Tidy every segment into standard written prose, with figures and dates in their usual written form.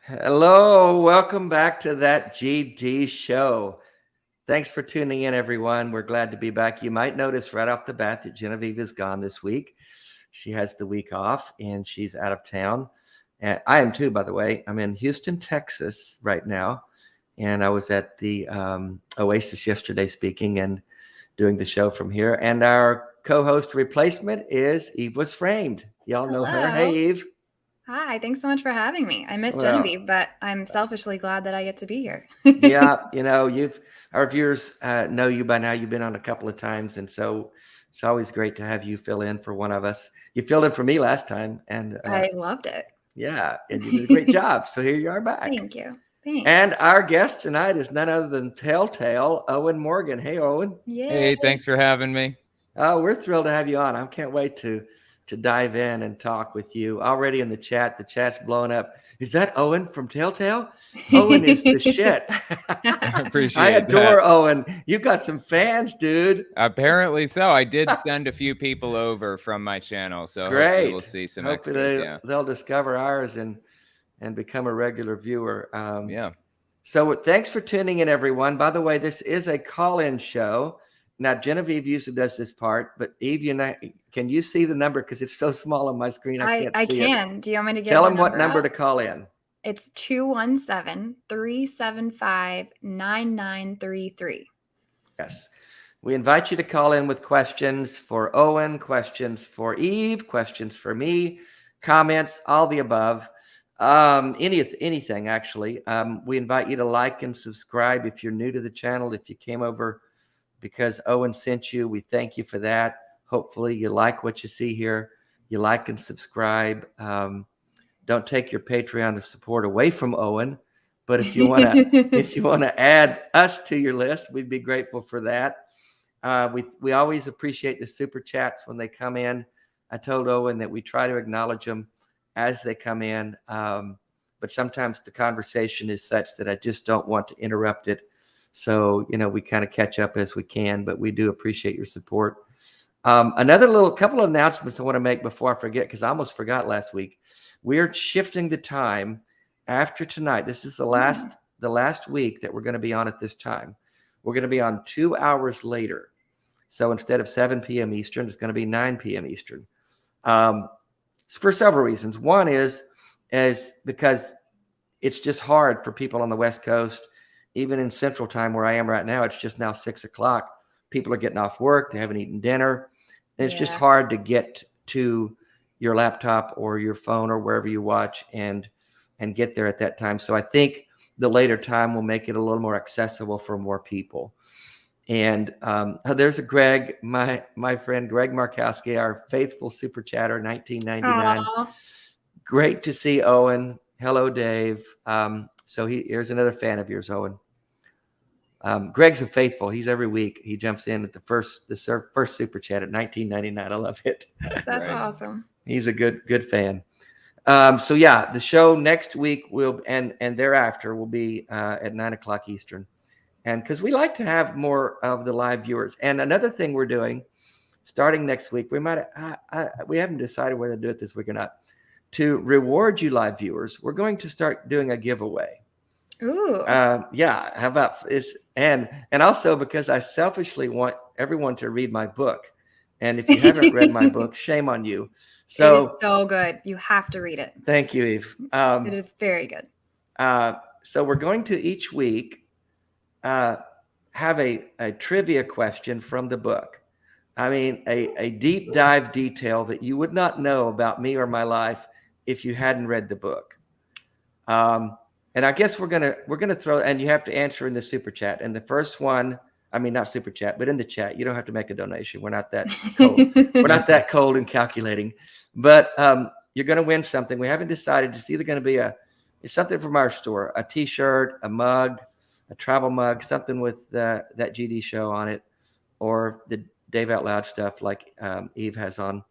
Hello, welcome back to That GD Show. Thanks for tuning in, everyone. We're glad to be back. You might notice right off the bat that Genevieve is gone this week. She has the week off and she's out of town. And I am too, by the way. I'm in Houston, Texas right now. And I was at the Oasis yesterday speaking and doing the show from here. And our co-host replacement is Eve Was Framed. Y'all know her. Hey, Eve. Hi, thanks so much for having me. I miss Genevieve, but I'm selfishly glad that I get to be here. Yeah, you know, our viewers know you by now. You've been on a couple of times, and so it's always great to have you fill in for one of us. You filled in for me last time, and I loved it. Yeah, and you did a great job. So here you are back. Thank you. Thanks. And our guest tonight is none other than Telltale, Owen Morgan. Hey, Owen. Yay. Hey, thanks for having me. Oh, we're thrilled to have you on. I can't wait to dive in and talk with you. Already in the chat's blowing up. Is that Owen from Telltale? Owen is the shit. I appreciate I adore that. Owen. You got some fans, dude. Apparently so. I did send a few people over from my channel, so Great. hopefully we'll see some extras. They'll discover ours and become a regular viewer. Yeah. So thanks for tuning in, everyone. By the way, this is a call-in show. Now, Genevieve usually does this part, but Eve, can you see the number? Because it's so small on my screen, I can't see it. I can. Do you want me to get Tell them what number to call in. It's 217-375-9933. Yes. We invite you to call in with questions for Owen, questions for Eve, questions for me, comments, all the above. Anything, actually. We invite you to like and subscribe if you're new to the channel. If you came over because Owen sent you, we thank you for that. Hopefully you like what you see here. You like and subscribe. Don't take your Patreon support away from Owen, but if you want to add us to your list, we'd be grateful for that. We always appreciate the super chats when they come in. I told Owen that we try to acknowledge them as they come in, but sometimes the conversation is such that I just don't want to interrupt it. So, we kind of catch up as we can, but we do appreciate your support. Another couple of announcements I want to make before I forget, because I almost forgot last week. We're shifting the time after tonight. This is the last week that we're going to be on at this time. We're going to be on 2 hours later. So instead of 7 p.m. Eastern, it's going to be 9 p.m. Eastern. For several reasons. One is because it's just hard for people on the West Coast. Even in Central Time where I am right now, it's just now 6 o'clock. People are getting off work. They haven't eaten dinner. And it's just hard to get to your laptop or your phone or wherever you watch and get there at that time. So I think the later time will make it a little more accessible for more people. And there's a Greg, my friend Greg Markowski, our faithful super chatter, 1999. Aww. Great to see Owen. Hello, Dave. So here's another fan of yours, Owen. Greg's a faithful. He's every week. He jumps in at the first super chat at 1999. I love it. That's awesome. He's a good fan. So yeah, the show next week will and thereafter will be at 9 o'clock Eastern, and because we like to have more of the live viewers. And another thing we're doing, starting next week, we haven't decided whether to do it this week or not. To reward you live viewers, we're going to start doing a giveaway. Ooh. Yeah. How about this? And also because I selfishly want everyone to read my book. And if you haven't read my book, shame on you. So it is so good. You have to read it. Thank you, Eve. It is very good. So we're going to each week have a trivia question from the book. I mean, a deep dive detail that you would not know about me or my life if you hadn't read the book. And I guess we're gonna throw, and you have to answer in the super chat. And the first one, I mean, not super chat, but in the chat, you don't have to make a donation. We're not that cold. We're not that cold and calculating. But you're gonna win something. We haven't decided. It's either gonna be it's something from our store, a T-shirt, a mug, a travel mug, something with that GD show on it, or the Dave Out Loud stuff like Eve has on.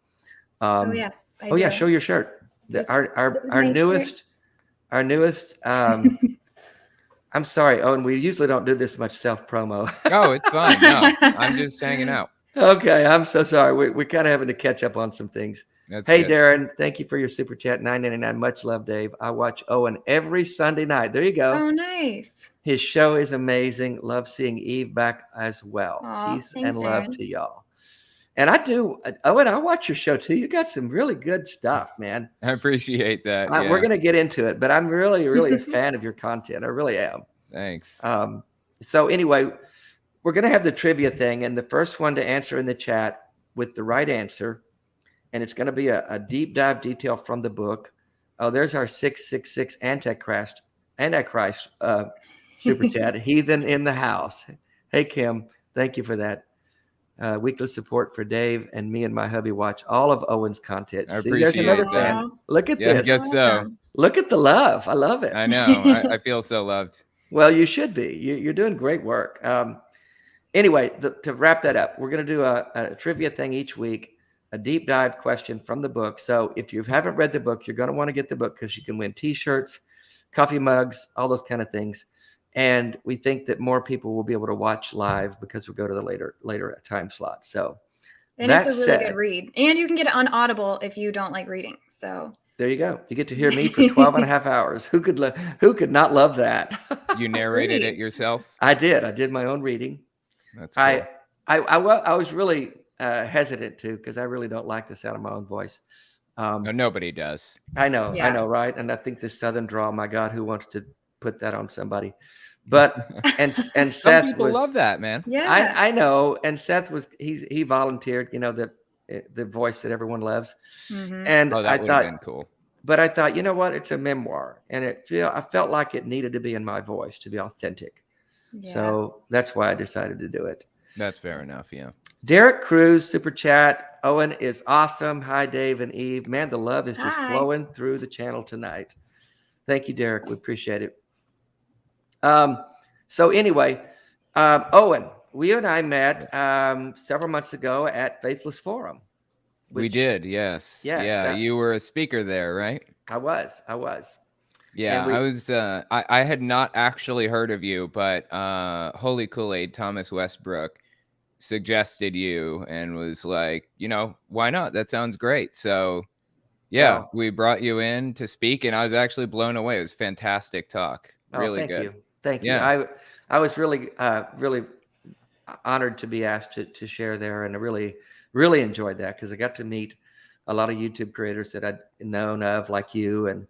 Oh yeah. Yeah, show your shirt. Our newest. Our newest, I'm sorry, Owen, we usually don't do this much self-promo. Oh, it's fine. No, I'm just hanging out. Okay, I'm so sorry. We're kind of having to catch up on some things. Hey, good. Darren, thank you for your super chat, $9.99. Much love, Dave. I watch Owen every Sunday night. There you go. Oh, nice. His show is amazing. Love seeing Eve back as well. Aw, Peace thanks, and love Darren. to y'all. And I do, Owen, I watch your show too. You got some really good stuff, man. I appreciate that. We're going to get into it, but I'm really, really a fan of your content. I really am. Thanks. So anyway, we're going to have the trivia thing, and the first one to answer in the chat with the right answer, and it's going to be a deep dive detail from the book. Oh, there's our 666 Antichrist super chat. Heathen in the house. Hey, Kim, thank you for that. Weekly support for Dave, and me and my hubby watch all of Owen's content. I See, there's appreciate another that. fan. Look at Yeah, this. I guess so. Look at the love. I love it. I know. I feel so loved. Well, you should be. You're doing great work. Anyway, to wrap that up, we're going to do a trivia thing each week, a deep dive question from the book. So if you haven't read the book, you're going to want to get the book because you can win T-shirts, coffee mugs, all those kind of things. And we think that more people will be able to watch live because we'll go to the later time slot. So, and it's a really good read. And you can get it on Audible if you don't like reading. So there you go. You get to hear me for 12 and a half hours. Who could not love that? You narrated it yourself? I did. I did my own reading. That's cool. I was really hesitant to, because I really don't like the sound of my own voice. No, nobody does. I know, right? And I think the Southern drawl, my God, who wants to put that on somebody? But and Seth, some people love that, man. Yeah, I know. And Seth he volunteered, the voice that everyone loves. Mm-hmm. And that I would thought, have been cool. But I thought, you know what? It's a memoir, and I felt like it needed to be in my voice to be authentic. Yeah. So that's why I decided to do it. That's fair enough. Yeah. Derek Cruz, super chat. Owen is awesome. Hi, Dave and Eve. Man, the love is just flowing through the channel tonight. Thank you, Derek. We appreciate it. So anyway, Owen, you and I met several months ago at Faithless Forum. We did, yes. Yeah, you were a speaker there, right? I was. Yeah, I was. I had not actually heard of you, but Holy Kool-Aid, Thomas Westbrook, suggested you and was like, why not? That sounds great. So, yeah, we brought you in to speak, and I was actually blown away. It was fantastic talk. Really good. Thank you. I was really, really honored to be asked to share there, and I really enjoyed that because I got to meet a lot of YouTube creators that I'd known of, like you, and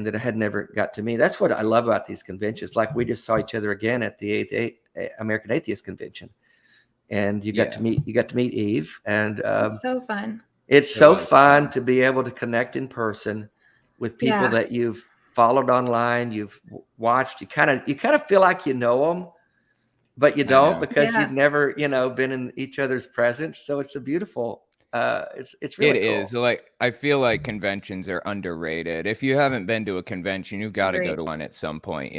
that I had never got to meet. That's what I love about these conventions. Like we just saw each other again at the American Atheist Convention, and you got to meet Eve, and it's so fun. It's so fun to be able to connect in person with people that you've followed online, you've watched. You kind of feel like you know them, but you don't because you've never been in each other's presence. So it's a beautiful. It's really cool. It is. Like I feel like conventions are underrated. If you haven't been to a convention, you've got to go to one at some point.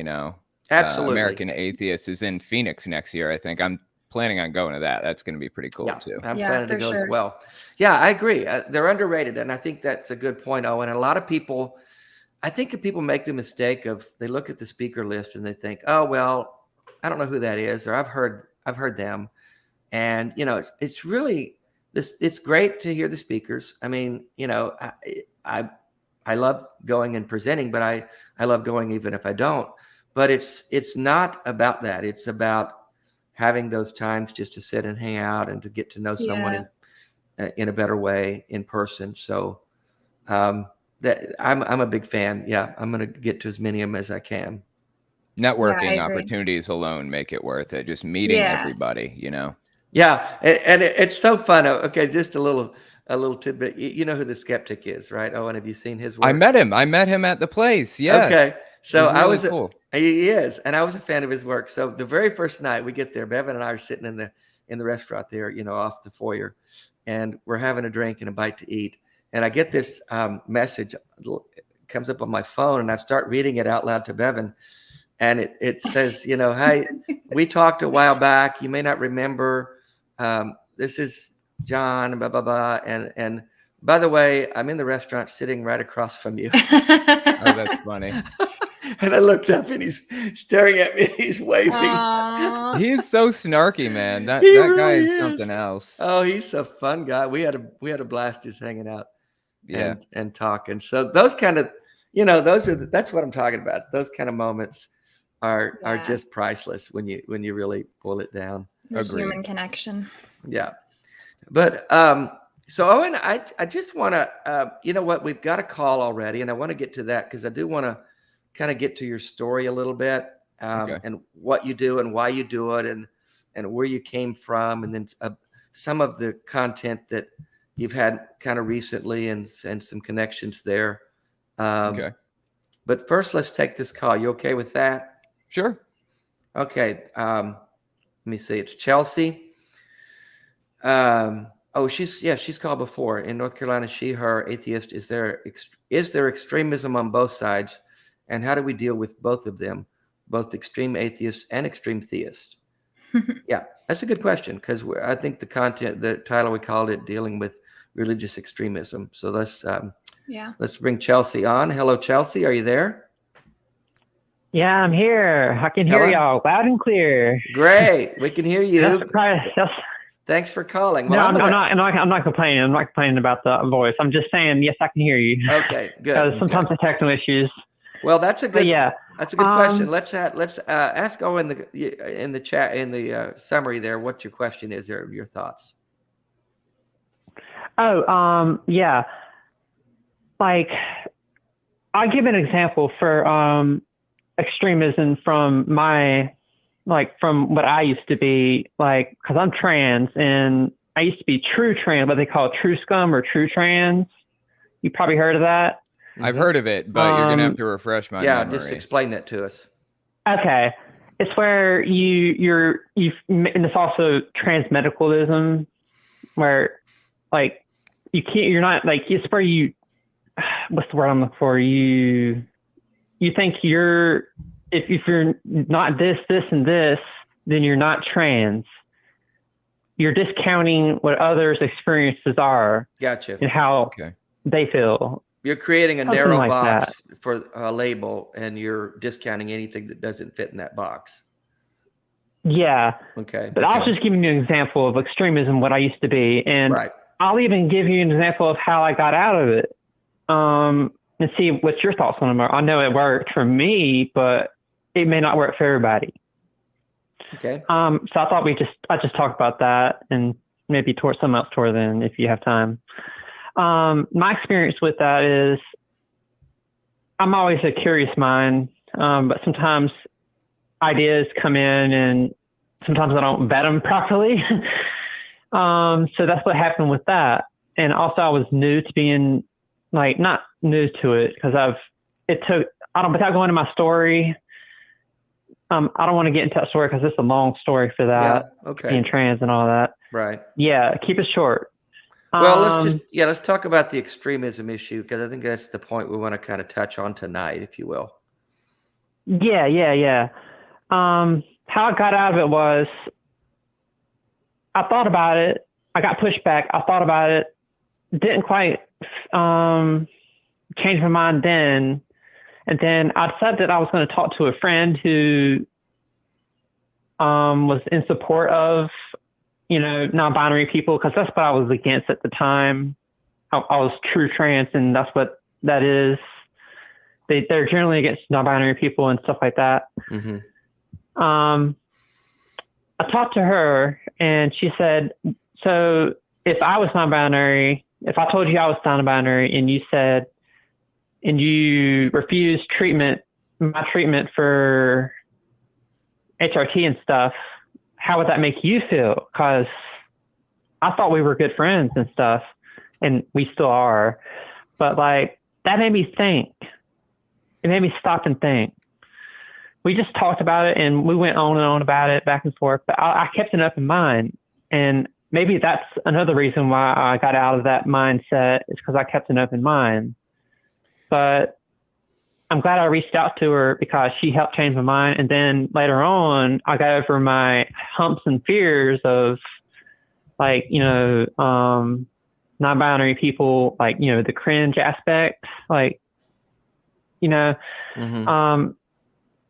Absolutely. American Atheist is in Phoenix next year. I think I'm planning on going to that. That's going to be pretty cool too. I'm planning to go as well. Yeah, I agree. They're underrated, and I think that's a good point, Owen. And a lot of people, I think, if people make the mistake of they look at the speaker list and they think, oh well, I don't know who that is, or I've heard them, and it's really. It's great to hear the speakers. I mean, I love going and presenting, but I love going even if I don't. But it's not about that. It's about having those times just to sit and hang out and to get to know someone in a better way in person. So that I'm a big fan. Yeah, I'm going to get to as many of them as I can. Networking opportunities alone make it worth it. Just meeting everybody, Yeah, and it's so fun. Okay, just a little tidbit. You know who the skeptic is, right? Owen, have you seen his work? I met him at the place. Yes. Okay, so I was really cool. He is, and I was a fan of his work. So the very first night we get there, Bevan and I are sitting in the restaurant there, off the foyer, and we're having a drink and a bite to eat. And I get this message, comes up on my phone, and I start reading it out loud to Bevan. And it says, hey, we talked a while back. You may not remember. This is John, blah, blah, blah. And by the way, I'm in the restaurant sitting right across from you. Oh, that's funny. And I looked up and he's staring at me. He's waving. He's so snarky, man. That really guy is something else. Oh, he's a fun guy. We had a blast just hanging out and talking. So those kind of, that's what I'm talking about. Those kind of moments are just priceless when you really pull it down. The human connection. Yeah. But so Owen, I just want to, we've got a call already, and I want to get to that because I do want to kind of get to your story a little bit, and what you do and why you do it, and where you came from, and then some of the content that you've had kind of recently and some connections there. But first, let's take this call. You okay with that? Sure. Okay. Let me see. It's Chelsea. She's called before. In North Carolina, she, her, atheist. Is there extremism on both sides? And how do we deal with both of them, both extreme atheists and extreme theists? Yeah, that's a good question, because I think the title we called it, dealing with religious extremism. So let's bring Chelsea on. Hello, Chelsea. Are you there? Yeah, I'm here. I can hear y'all loud and clear. Great. We can hear you. That's Thanks for calling. Well, I'm not complaining. I'm not complaining about the voice. I'm just saying, yes, I can hear you. Okay, good. Because sometimes the technical issues. Well, that's a good question. Let's ask Owen in the chat, in the summary there, what your question is, or your thoughts. Yeah. Like, I'll give an example for extremism from from what I used to be, because I'm trans, and I used to be true trans, what they call true scum or true trans. You probably heard of that. I've heard of it, but you're gonna have to refresh my memory. Just explain that to us. Okay, it's where and it's also transmedicalism, where you're not it's where what's the word I'm looking for? You think if you're not this, and this, then you're not trans. You're discounting what others' experiences are. Gotcha. And how they feel. You're creating a narrow box for a label, and you're discounting anything that doesn't fit in that box. Yeah. Okay. But I was just giving you an example of extremism, what I used to be. And I'll even give you an example of how I got out of it. And see what your thoughts on them are. I know it worked for me, but it may not work for everybody. Okay. So I thought I just talk about that, and maybe something else toward then if you have time. My experience with that is I'm always a curious mind, but sometimes ideas come in and sometimes I don't vet them properly. So that's what happened with that. And also I was new to being not new to it, because without going to my story, I don't want to get into that story because it's a long story for that. Yeah, okay. Being trans and all that. Right. Yeah, keep it short. Well, let's talk about the extremism issue, because I think that's the point we want to kind of touch on tonight, if you will. Yeah. How I got out of it was, I thought about it. I got pushed back. I thought about it. Didn't quite change my mind then. And then I decided that I was going to talk to a friend who was in support of, non-binary people, because that's what I was against at the time. I was true trans, and that's what that is. They're generally against non-binary people and stuff like that. Mm-hmm. I talked to her, and she said, so if I was non-binary, if I told you I was non-binary and you refused my treatment for HRT and stuff, how would that make you feel? Because I thought we were good friends and stuff, and we still are. But like, that made me think. It made me stop and think. We just talked about it and we went on and on about it back and forth, but I kept an open mind. And maybe that's another reason why I got out of that mindset, is because I kept an open mind. But I'm glad I reached out to her because she helped change my mind. And then later on, I got over my humps and fears of, like, non-binary people, like, the cringe aspect, like,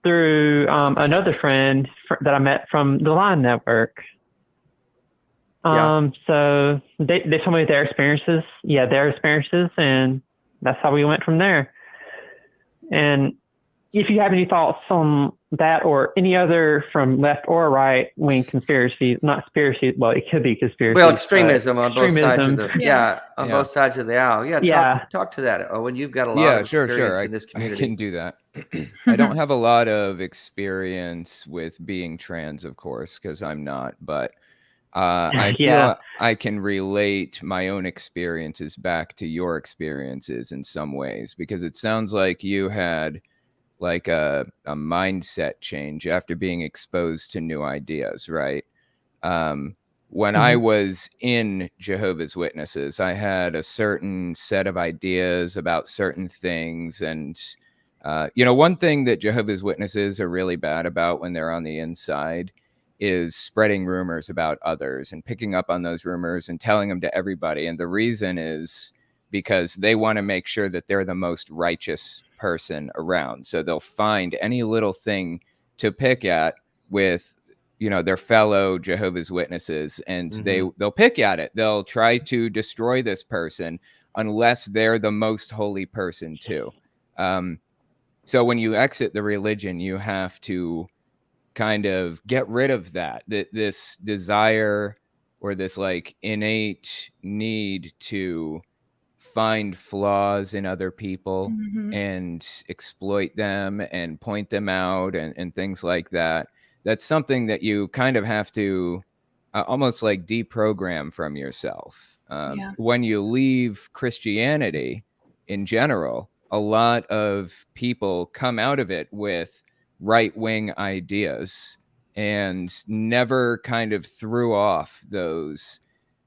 through another friend that I met from the Line Network. So they told me their experiences, and that's how we went from there. And if you have any thoughts on that or any other from left or right wing conspiracy, not conspiracy, well, it could be conspiracy. Well, extremism on both sides of the both sides of the aisle. Talk to that, Owen. You've got a lot of experience in this community. I can do that. I don't have a lot of experience with being trans, of course, because I'm not, but I feel I can relate my own experiences back to your experiences in some ways, because it sounds like you had like a mindset change after being exposed to new ideas, right? When I was in Jehovah's Witnesses, I had a certain set of ideas about certain things. And, one thing that Jehovah's Witnesses are really bad about when they're on the inside is spreading rumors about others and picking up on those rumors and telling them to everybody. And the reason is because they want to make sure that they're the most righteous person around. So they'll find any little thing to pick at with, their fellow Jehovah's Witnesses, and they'll pick at it. They'll try to destroy this person unless they're the most holy person too. So when you exit the religion, you have to kind of get rid of this desire or this like innate need to find flaws in other people and exploit them and point them out and things like that. That's something that you kind of have to almost like deprogram from yourself. When you leave Christianity in general, a lot of people come out of it with right-wing ideas and never kind of threw off those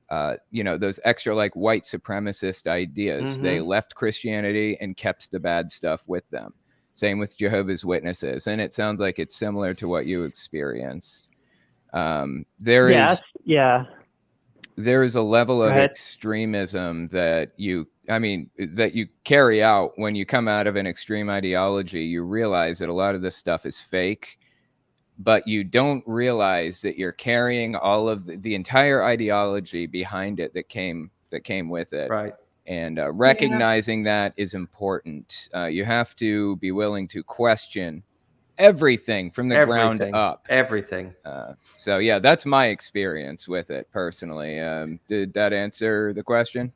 those extra like white supremacist ideas. They left Christianity and kept the bad stuff with them. Same with Jehovah's Witnesses. And it sounds like it's similar to what you experienced. There is a level of extremism that you carry out when you come out of an extreme ideology. You realize that a lot of this stuff is fake, but you don't realize that you're carrying all of the entire ideology behind it that came with it. Right. And recognizing that is important. You have to be willing to question everything from the ground up. Everything. So yeah, that's my experience with it personally. Did that answer the question?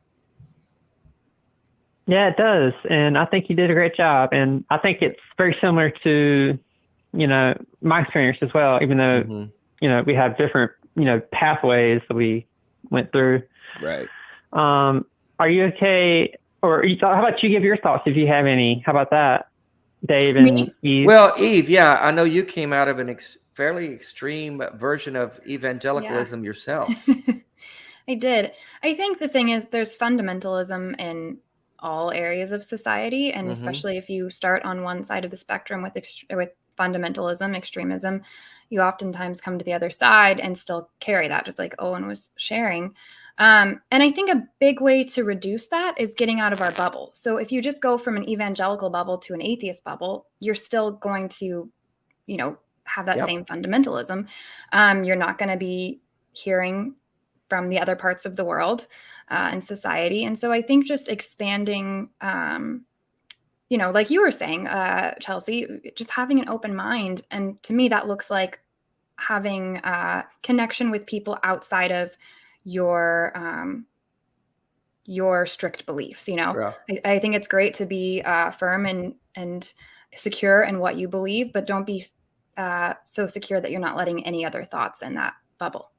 Yeah, it does. And I think you did a great job. And I think it's very similar to, my experience as well, even though, we have different, pathways that we went through. Right. Are you okay? Or how about you give your thoughts if you have any? How about that, Dave and Eve? Well, Eve, I know you came out of an fairly extreme version of evangelicalism yourself. I did. I think the thing is there's fundamentalism in all areas of society, and especially if you start on one side of the spectrum with fundamentalism, extremism, you oftentimes come to the other side and still carry that, just like Owen was sharing. And I think a big way to reduce that is getting out of our bubble. So if you just go from an evangelical bubble to an atheist bubble, you're still going to, have that same fundamentalism. You're not going to be hearing from the other parts of the world and society. And so I think just expanding, like you were saying, Chelsea, just having an open mind. And to me, that looks like having a connection with people outside of your strict beliefs. I think it's great to be firm and secure in what you believe, but don't be so secure that you're not letting any other thoughts in that bubble.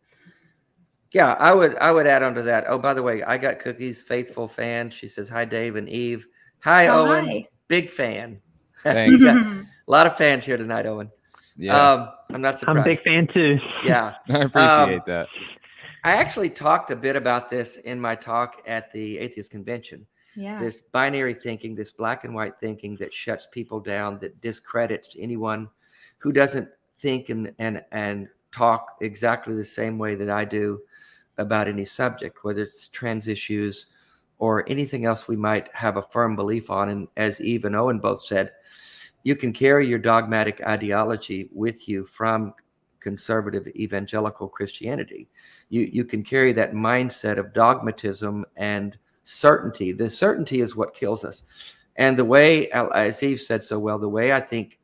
Yeah, I would add on to that. Oh, by the way, I got cookies, faithful fan. She says, hi, Dave and Eve. Hi, Owen. Hi. Big fan. Thanks. A lot of fans here tonight, Owen. Yeah. I'm not surprised. I'm a big fan too. Yeah. I appreciate that. I actually talked a bit about this in my talk at the Atheist Convention. Yeah. This binary thinking, this black and white thinking that shuts people down, that discredits anyone who doesn't think and talk exactly the same way that I do about any subject, whether it's trans issues or anything else we might have a firm belief on. And as Eve and Owen both said, you can carry your dogmatic ideology with you from conservative evangelical Christianity. You can carry that mindset of dogmatism and certainty. The certainty is what kills us. And the way, as Eve said so well, the way I think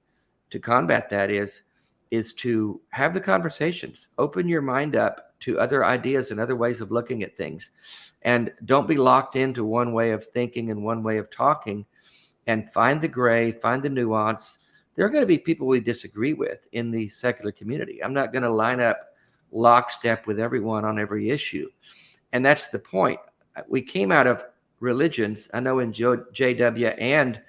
to combat that is to have the conversations, open your mind up to other ideas and other ways of looking at things. And don't be locked into one way of thinking and one way of talking, and find the gray, find the nuance. There are going to be people we disagree with in the secular community. I'm not going to line up lockstep with everyone on every issue. And that's the point. We came out of religions, I know in JW and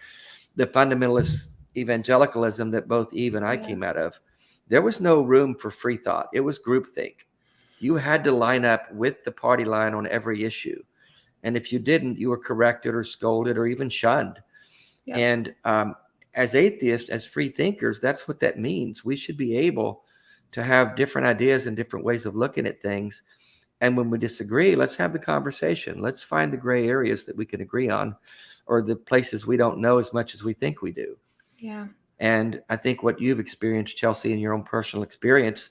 the fundamentalist evangelicalism that both Eve and I came out of, there was no room for free thought. It was groupthink. You had to line up with the party line on every issue. And if you didn't, you were corrected or scolded or even shunned. Yep. And as atheists, as free thinkers, that's what that means. We should be able to have different ideas and different ways of looking at things. And when we disagree, let's have the conversation. Let's find the gray areas that we can agree on, or the places we don't know as much as we think we do. Yeah. And I think what you've experienced, Chelsea, in your own personal experience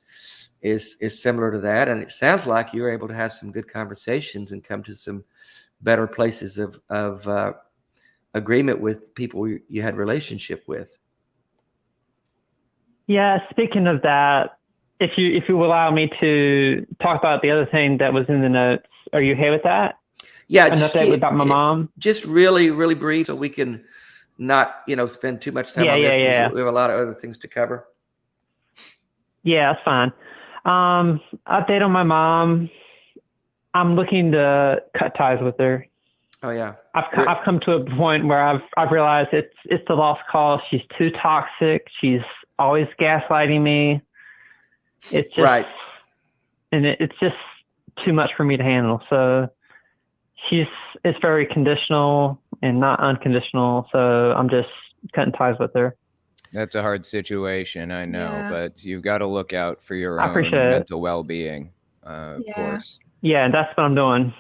is similar to that. And it sounds like you were able to have some good conversations and come to some better places of agreement with people you had relationship with. Yeah, speaking of that, if you will allow me to talk about the other thing that was in the notes, are you okay with that? Yeah, an update about my mom. Just really, really brief, so we can not, spend too much time on this. Yeah. We have a lot of other things to cover. Yeah, that's fine. Update on my mom. I'm looking to cut ties with her. Oh yeah. I've come to a point where I've realized it's the lost cause. She's too toxic. She's always gaslighting me. It's just right. And it's just too much for me to handle. So it's very conditional and not unconditional. So I'm just cutting ties with her. That's a hard situation, I know, but you've got to look out for your own mental well-being, of course. Yeah, and that's what I'm doing.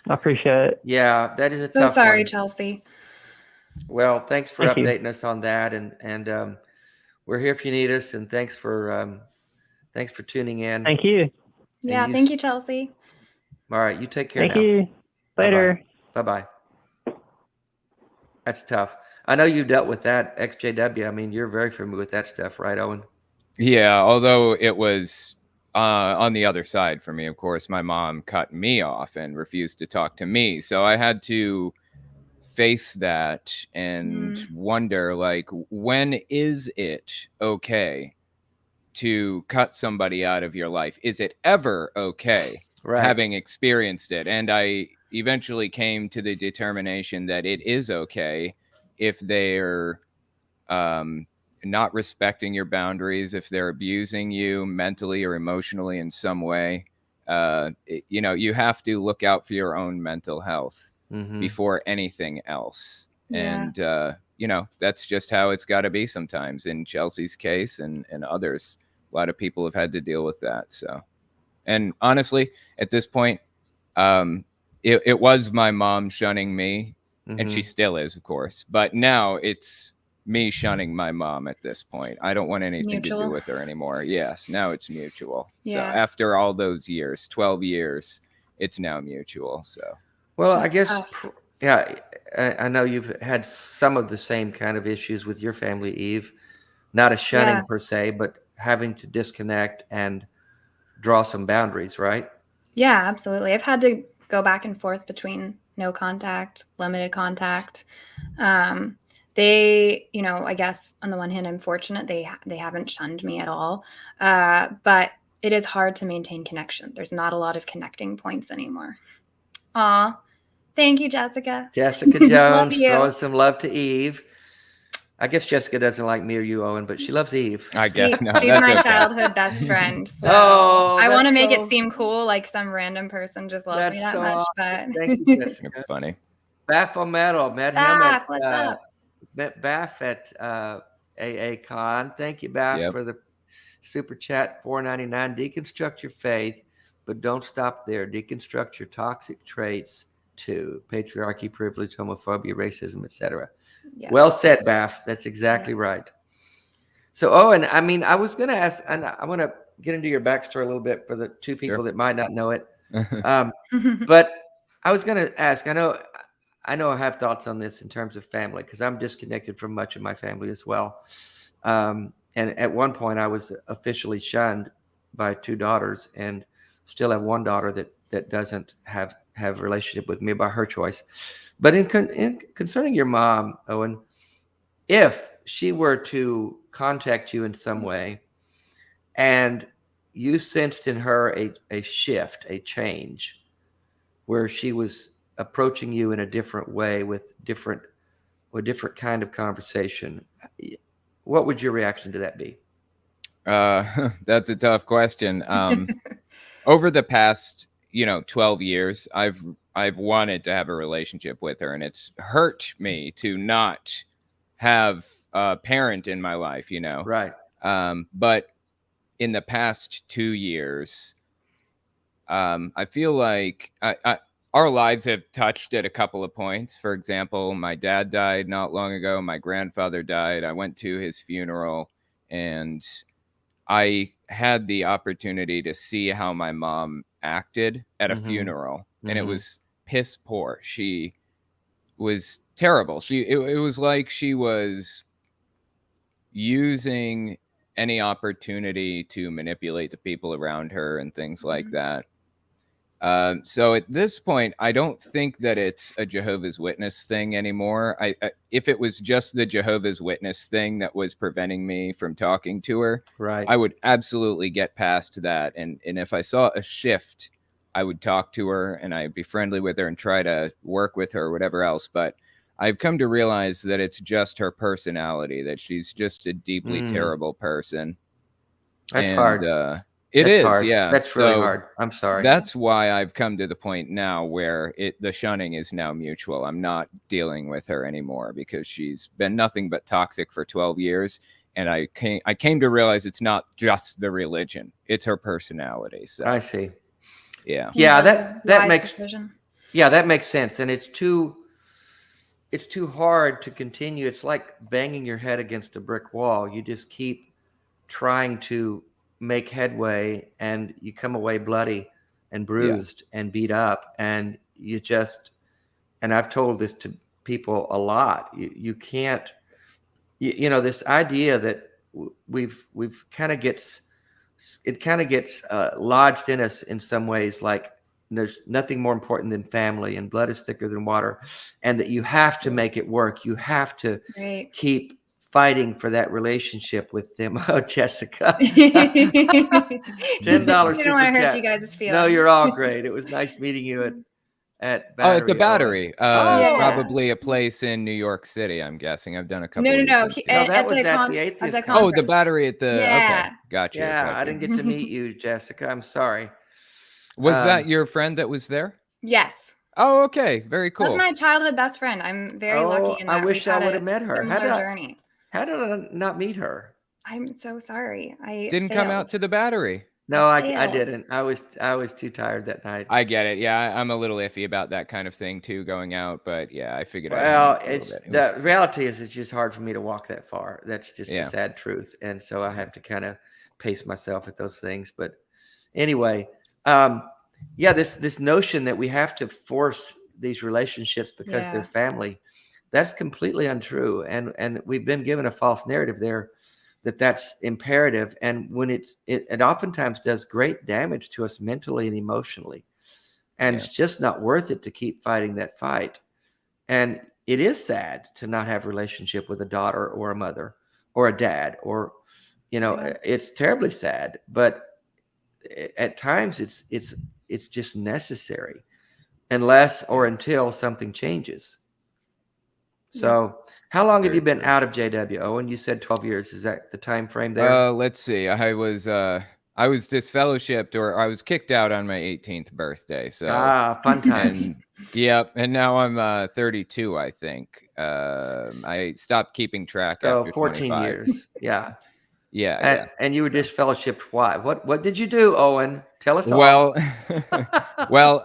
I appreciate it. Yeah, that is a so tough sorry, one. Chelsea. Well, thanks for updating us on that, and we're here if you need us. And thanks for tuning in. Thank you. Yeah, thank you, Chelsea. All right, you take care. Thank you. Later. Bye-bye. That's tough. I know you dealt with that, XJW. I mean, you're very familiar with that stuff, right, Owen? Yeah, although it was on the other side for me, of course. My mom cut me off and refused to talk to me. So I had to face that and wonder, like, when is it okay to cut somebody out of your life? Is it ever okay, having experienced it? And I eventually came to the determination that it is okay if they're not respecting your boundaries, if they're abusing you mentally or emotionally in some way. You have to look out for your own mental health before anything else. And, that's just how it's got to be sometimes. In Chelsea's case and others, a lot of people have had to deal with that. So, and honestly, at this point, it was my mom shunning me, and she still is, of course. But now it's me shunning my mom at this point. I don't want anything to do with her anymore. Yes, now it's mutual. Yeah. So after all those years, 12 years, it's now mutual. So, well, I guess, I know you've had some of the same kind of issues with your family, Eve. Not a shunning per se, but having to disconnect and draw some boundaries, right? Yeah, absolutely. I've had to go back and forth between no contact, limited contact. They, I guess on the one hand, I'm fortunate they haven't shunned me at all. But it is hard to maintain connection. There's not a lot of connecting points anymore. Aw, thank you, Jessica. Jessica Jones throwing some love to Eve. I guess Jessica doesn't like me or you, Owen, but she loves Eve. I guess no, she's my childhood best friend. So I want to make it seem cool, like some random person just loves me that much. But thank you, Jessica. It's funny. Baffle Metal met Baff, what's up? Met Baff at AA Con. Thank you, Baff, for the super chat. $4.99. Deconstruct your faith, but don't stop there. Deconstruct your toxic traits too: patriarchy, privilege, homophobia, racism, etc. Yeah. Well said, Baff. That's exactly right. So, Owen, I mean, I was going to ask, and I want to get into your backstory a little bit for the two people that might not know it. But I was going to ask, I know I have thoughts on this in terms of family, because I'm disconnected from much of my family as well. And at one point, I was officially shunned by 2 daughters, and still have one daughter that doesn't have a relationship with me by her choice. But in concerning your mom, Owen, if she were to contact you in some way and you sensed in her a shift, a change, where she was approaching you in a different way with a different kind of conversation, what would your reaction to that be? That's a tough question. Over the past 12 years, I've wanted to have a relationship with her, and it's hurt me to not have a parent in my life, Right. But in the past 2 years, I feel like our lives have touched at a couple of points. For example, my dad died not long ago. My grandfather died. I went to his funeral, and I had the opportunity to see how my mom acted at a funeral, and it was piss poor. She was terrible. It was like she was using any opportunity to manipulate the people around her and things like that. So at this point, I don't think that it's a Jehovah's Witness thing anymore. If it was just the Jehovah's Witness thing that was preventing me from talking to her, right, I would absolutely get past that. And if I saw a shift, I would talk to her and I'd be friendly with her and try to work with her or whatever else. But I've come to realize that it's just her personality, that she's just a deeply terrible person. That's hard. It is hard. Yeah. That's really hard. I'm sorry. That's why I've come to the point now where the shunning is now mutual. I'm not dealing with her anymore because she's been nothing but toxic for 12 years. And I came to realize it's not just the religion, it's her personality. So I see. Yeah. Yeah, that makes sense. And it's too hard to continue. It's like banging your head against a brick wall. You just keep trying to make headway, and you come away bloody and bruised and beat up, and and I've told this to people a lot. You can't, this idea that we've kind of gets lodged in us in some ways, like there's nothing more important than family, and blood is thicker than water, and that you have to make it work. You have to keep fighting for that relationship with them. Oh, Jessica. $10 I don't want to hurt you guys' feelings. No, you're all great. It was nice meeting you at Battery. At the Battery. Probably a place in New York City, I'm guessing. I've done a couple. No. That was at the Atheist. The Battery at the. Yeah. Okay, gotcha. Yeah, gotcha. I didn't get to meet you, Jessica. I'm sorry. Was that your friend that was there? Yes. Oh, okay. Very cool. That's my childhood best friend. I'm very lucky in that. I wish I would have met her. Journey. How did I not meet her? I'm so sorry. I didn't come out to the Battery. No, I didn't. I was too tired that night. I get it. Yeah, I'm a little iffy about that kind of thing too, going out. But yeah, I figured. Well, the reality is it's just hard for me to walk that far. That's just the sad truth, and so I have to kind of pace myself at those things. But anyway, this notion that we have to force these relationships because they're family, that's completely untrue, and we've been given a false narrative there that's imperative, and when it oftentimes does great damage to us mentally and emotionally, and it's just not worth it to keep fighting that fight. And it is sad to not have a relationship with a daughter or a mother or a dad, or it's terribly sad, but at times it's just necessary, unless or until something changes. So how long have you been out of JW, Owen? You said 12 years. Is that the time frame there? Let's see. I was disfellowshipped, or I was kicked out on my 18th birthday. So fun times. And now I'm 32, I think. I stopped keeping track after 14 25 years. Yeah. And you were disfellowshipped. Why? What did you do, Owen? Tell us all. Well,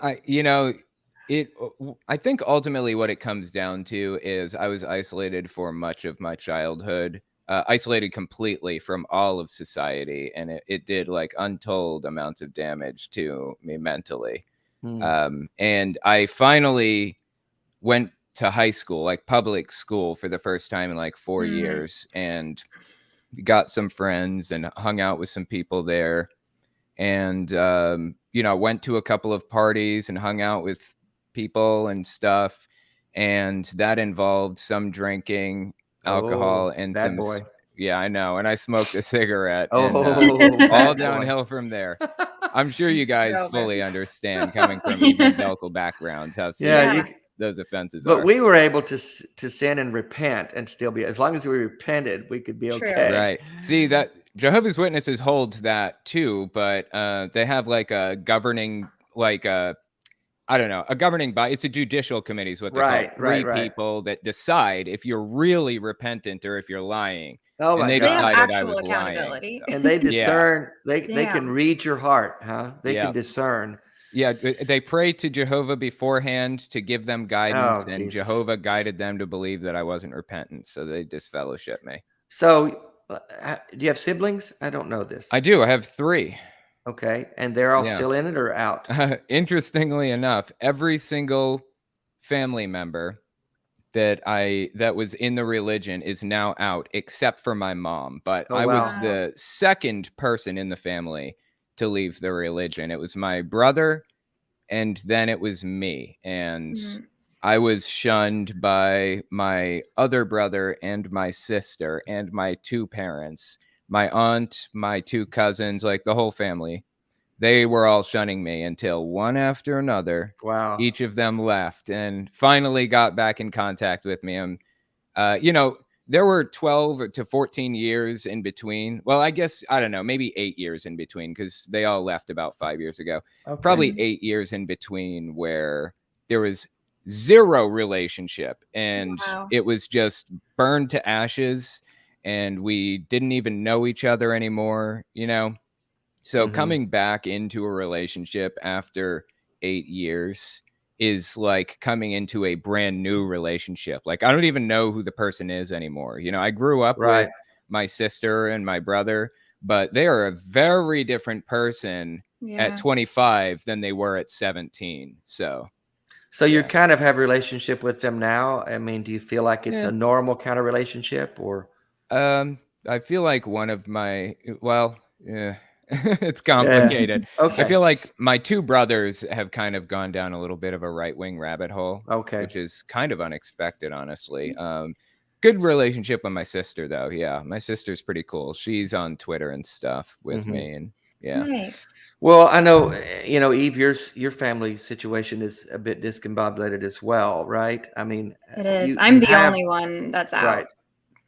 I think ultimately what it comes down to is I was isolated for much of my childhood, isolated completely from all of society, and it did like untold amounts of damage to me mentally. And I finally went to high school, like public school, for the first time in like 4 years, and got some friends and hung out with some people there, and went to a couple of parties and hung out with people and stuff, and that involved some drinking, alcohol, and some boy. Yeah, I know. And I smoked a cigarette, and all downhill from there. I'm sure you guys fully understand, coming from evangelical backgrounds, how serious those offenses are. But we were able to sin and repent and still be, as long as we repented, we could be okay. Right. See, that Jehovah's Witnesses hold that too, but they have like a governing, like a governing body. It's a judicial committee is what they call it. Three people that decide if you're really repentant or if you're lying. And they decided I was lying. So. And they discern, they can read your heart, huh? They can discern. Yeah, they prayed to Jehovah beforehand to give them guidance, and Jesus. Jehovah guided them to believe that I wasn't repentant, so they disfellowshipped me. So, do you have siblings? I don't know this. I do. I have 3. Okay, and they're all still in it or out? Interestingly enough, every single family member that was in the religion is now out, except for my mom. But I was the second person in the family to leave the religion. It was my brother, and then it was me. And I was shunned by my other brother and my sister and my 2 parents, my aunt, my 2 cousins, like the whole family. They were all shunning me until one after another, each of them left and finally got back in contact with me. And, there were 12 to 14 years in between. Well, I guess, I don't know, maybe 8 years in between, because they all left about 5 years ago. Probably 8 years in between where there was 0 relationship, and it was just burned to ashes, and we didn't even know each other anymore, So coming back into a relationship after 8 years is like coming into a brand new relationship. Like, I don't even know who the person is anymore. I grew up with my sister and my brother, but they are a very different person at 25 than they were at 17. So you kind of have a relationship with them now. I mean, do you feel like it's a normal kind of relationship, or? I feel like one of my, it's complicated. I feel like my 2 brothers have kind of gone down a little bit of a right-wing rabbit hole, which is kind of unexpected, honestly. Good relationship with my sister, though. Yeah, my sister's pretty cool. She's on Twitter and stuff with me, and Nice. Well, I know, Eve, your family situation is a bit discombobulated as well, right? I mean, it is. I'm the only one that's out. Right.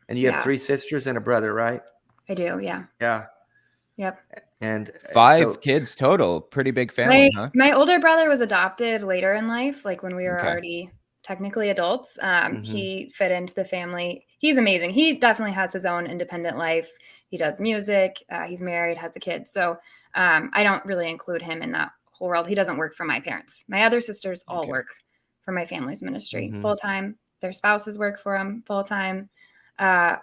And you have 3 sisters and a brother, right? I do, yeah. Yeah. Yep. And 5 kids total. Pretty big family, huh? My older brother was adopted later in life, like when we were already technically adults. He fit into the family. He's amazing. He definitely has his own independent life. He does music. He's married, has a kid. So I don't really include him in that whole world. He doesn't work for my parents. My other sisters all work for my family's ministry full-time. Their spouses work for them full-time. I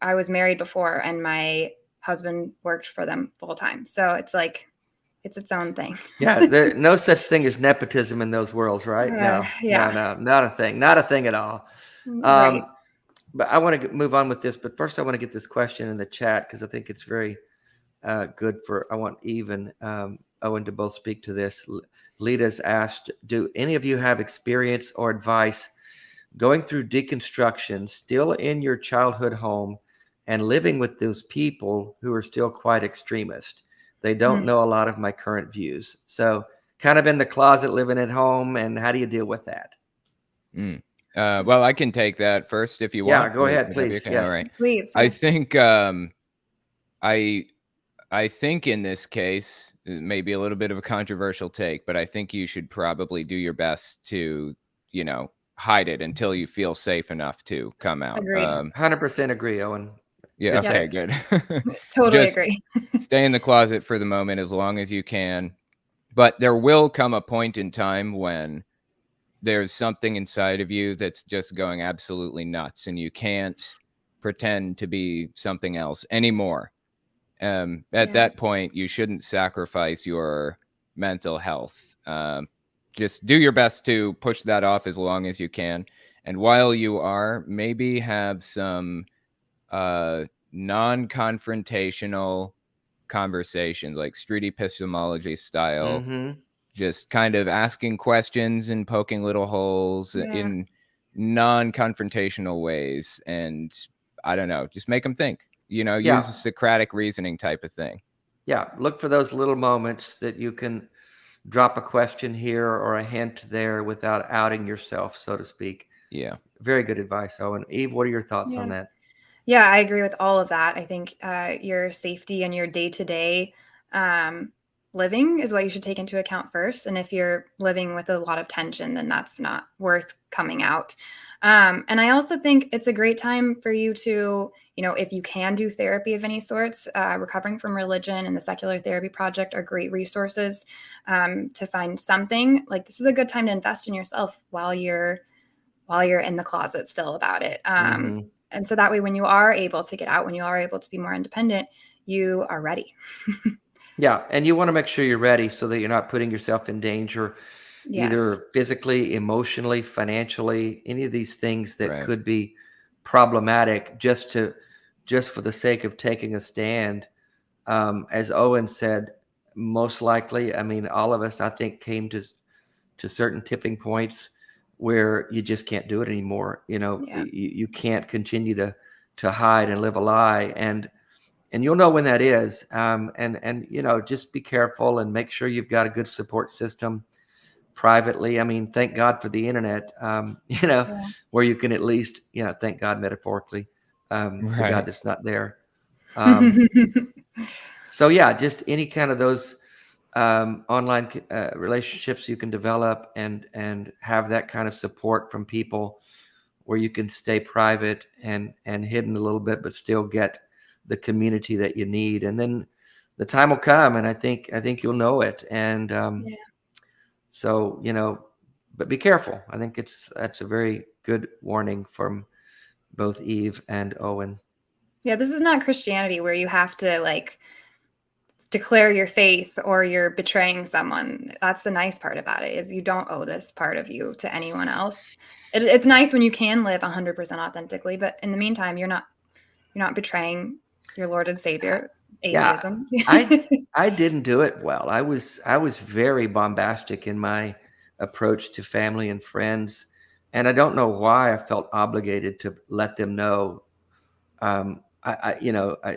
was married before, and my husband worked for them full-time. So it's like, it's its own thing. There's no such thing as nepotism in those worlds, right? No, not a thing. Not a thing at all. But I want to move on with this. But first, I want to get this question in the chat, because I think it's very good I want Eve and Owen to both speak to this. Lita's asked, do any of you have experience or advice going through deconstruction, still in your childhood home, and living with those people who are still quite extremist? They don't know a lot of my current views. So kind of in the closet, living at home. And how do you deal with that? Well, I can take that first if you want. Yeah, go ahead, please. Okay? Yes. All right. Please. I think I think in this case, it may be a little bit of a controversial take, but I think you should probably do your best to, hide it until you feel safe enough to come out. Agreed. 100% agree, Owen. Yeah. Okay, good. Totally agree. Stay in the closet for the moment as long as you can. But there will come a point in time when there's something inside of you that's just going absolutely nuts and you can't pretend to be something else anymore. At that point, you shouldn't sacrifice your mental health. Just do your best to push that off as long as you can. And while you are, maybe have some non-confrontational conversations, like street epistemology style, just kind of asking questions and poking little holes in non-confrontational ways. And I don't know, just make them think. Use a Socratic reasoning type of thing. Yeah. Look for those little moments that you can drop a question here or a hint there without outing yourself, so to speak. Yeah. Very good advice, Owen. Eve, what are your thoughts on that? Yeah, I agree with all of that. I think your safety and your day-to-day living is what you should take into account first. And if you're living with a lot of tension, then that's not worth coming out. And I also think it's a great time for you to, if you can do therapy of any sorts, Recovering from Religion and the Secular Therapy Project are great resources to find something. Like, this is a good time to invest in yourself while you're in the closet still about it. And so that way, when you are able to get out, when you are able to be more independent, you are ready. Yeah. And you want to make sure you're ready so that you're not putting yourself in danger, either physically, emotionally, financially, any of these things that could be problematic just for the sake of taking a stand. As Owen said, most likely, I mean, all of us, I think, came to certain tipping points where you just can't do it anymore. You can't continue to hide and live a lie. And you'll know when that is. And just be careful and make sure you've got a good support system privately. I mean, thank God for the internet, where you can at least, thank God metaphorically, the God that's not there. So just any kind of those online relationships you can develop and have that kind of support from people where you can stay private and hidden a little bit, but still get the community that you need. And then the time will come, and I think you'll know it. And so, but be careful. I think that's a very good warning from both Eve and Owen. Yeah, this is not Christianity where you have to declare your faith or you're betraying someone. That's the nice part about it, is you don't owe this part of you to anyone else. It's nice when you can live 100% authentically, but in the meantime, you're not betraying your Lord and Savior. Atheism. I didn't do it well. I was very bombastic in my approach to family and friends, and I don't know why I felt obligated to let them know. I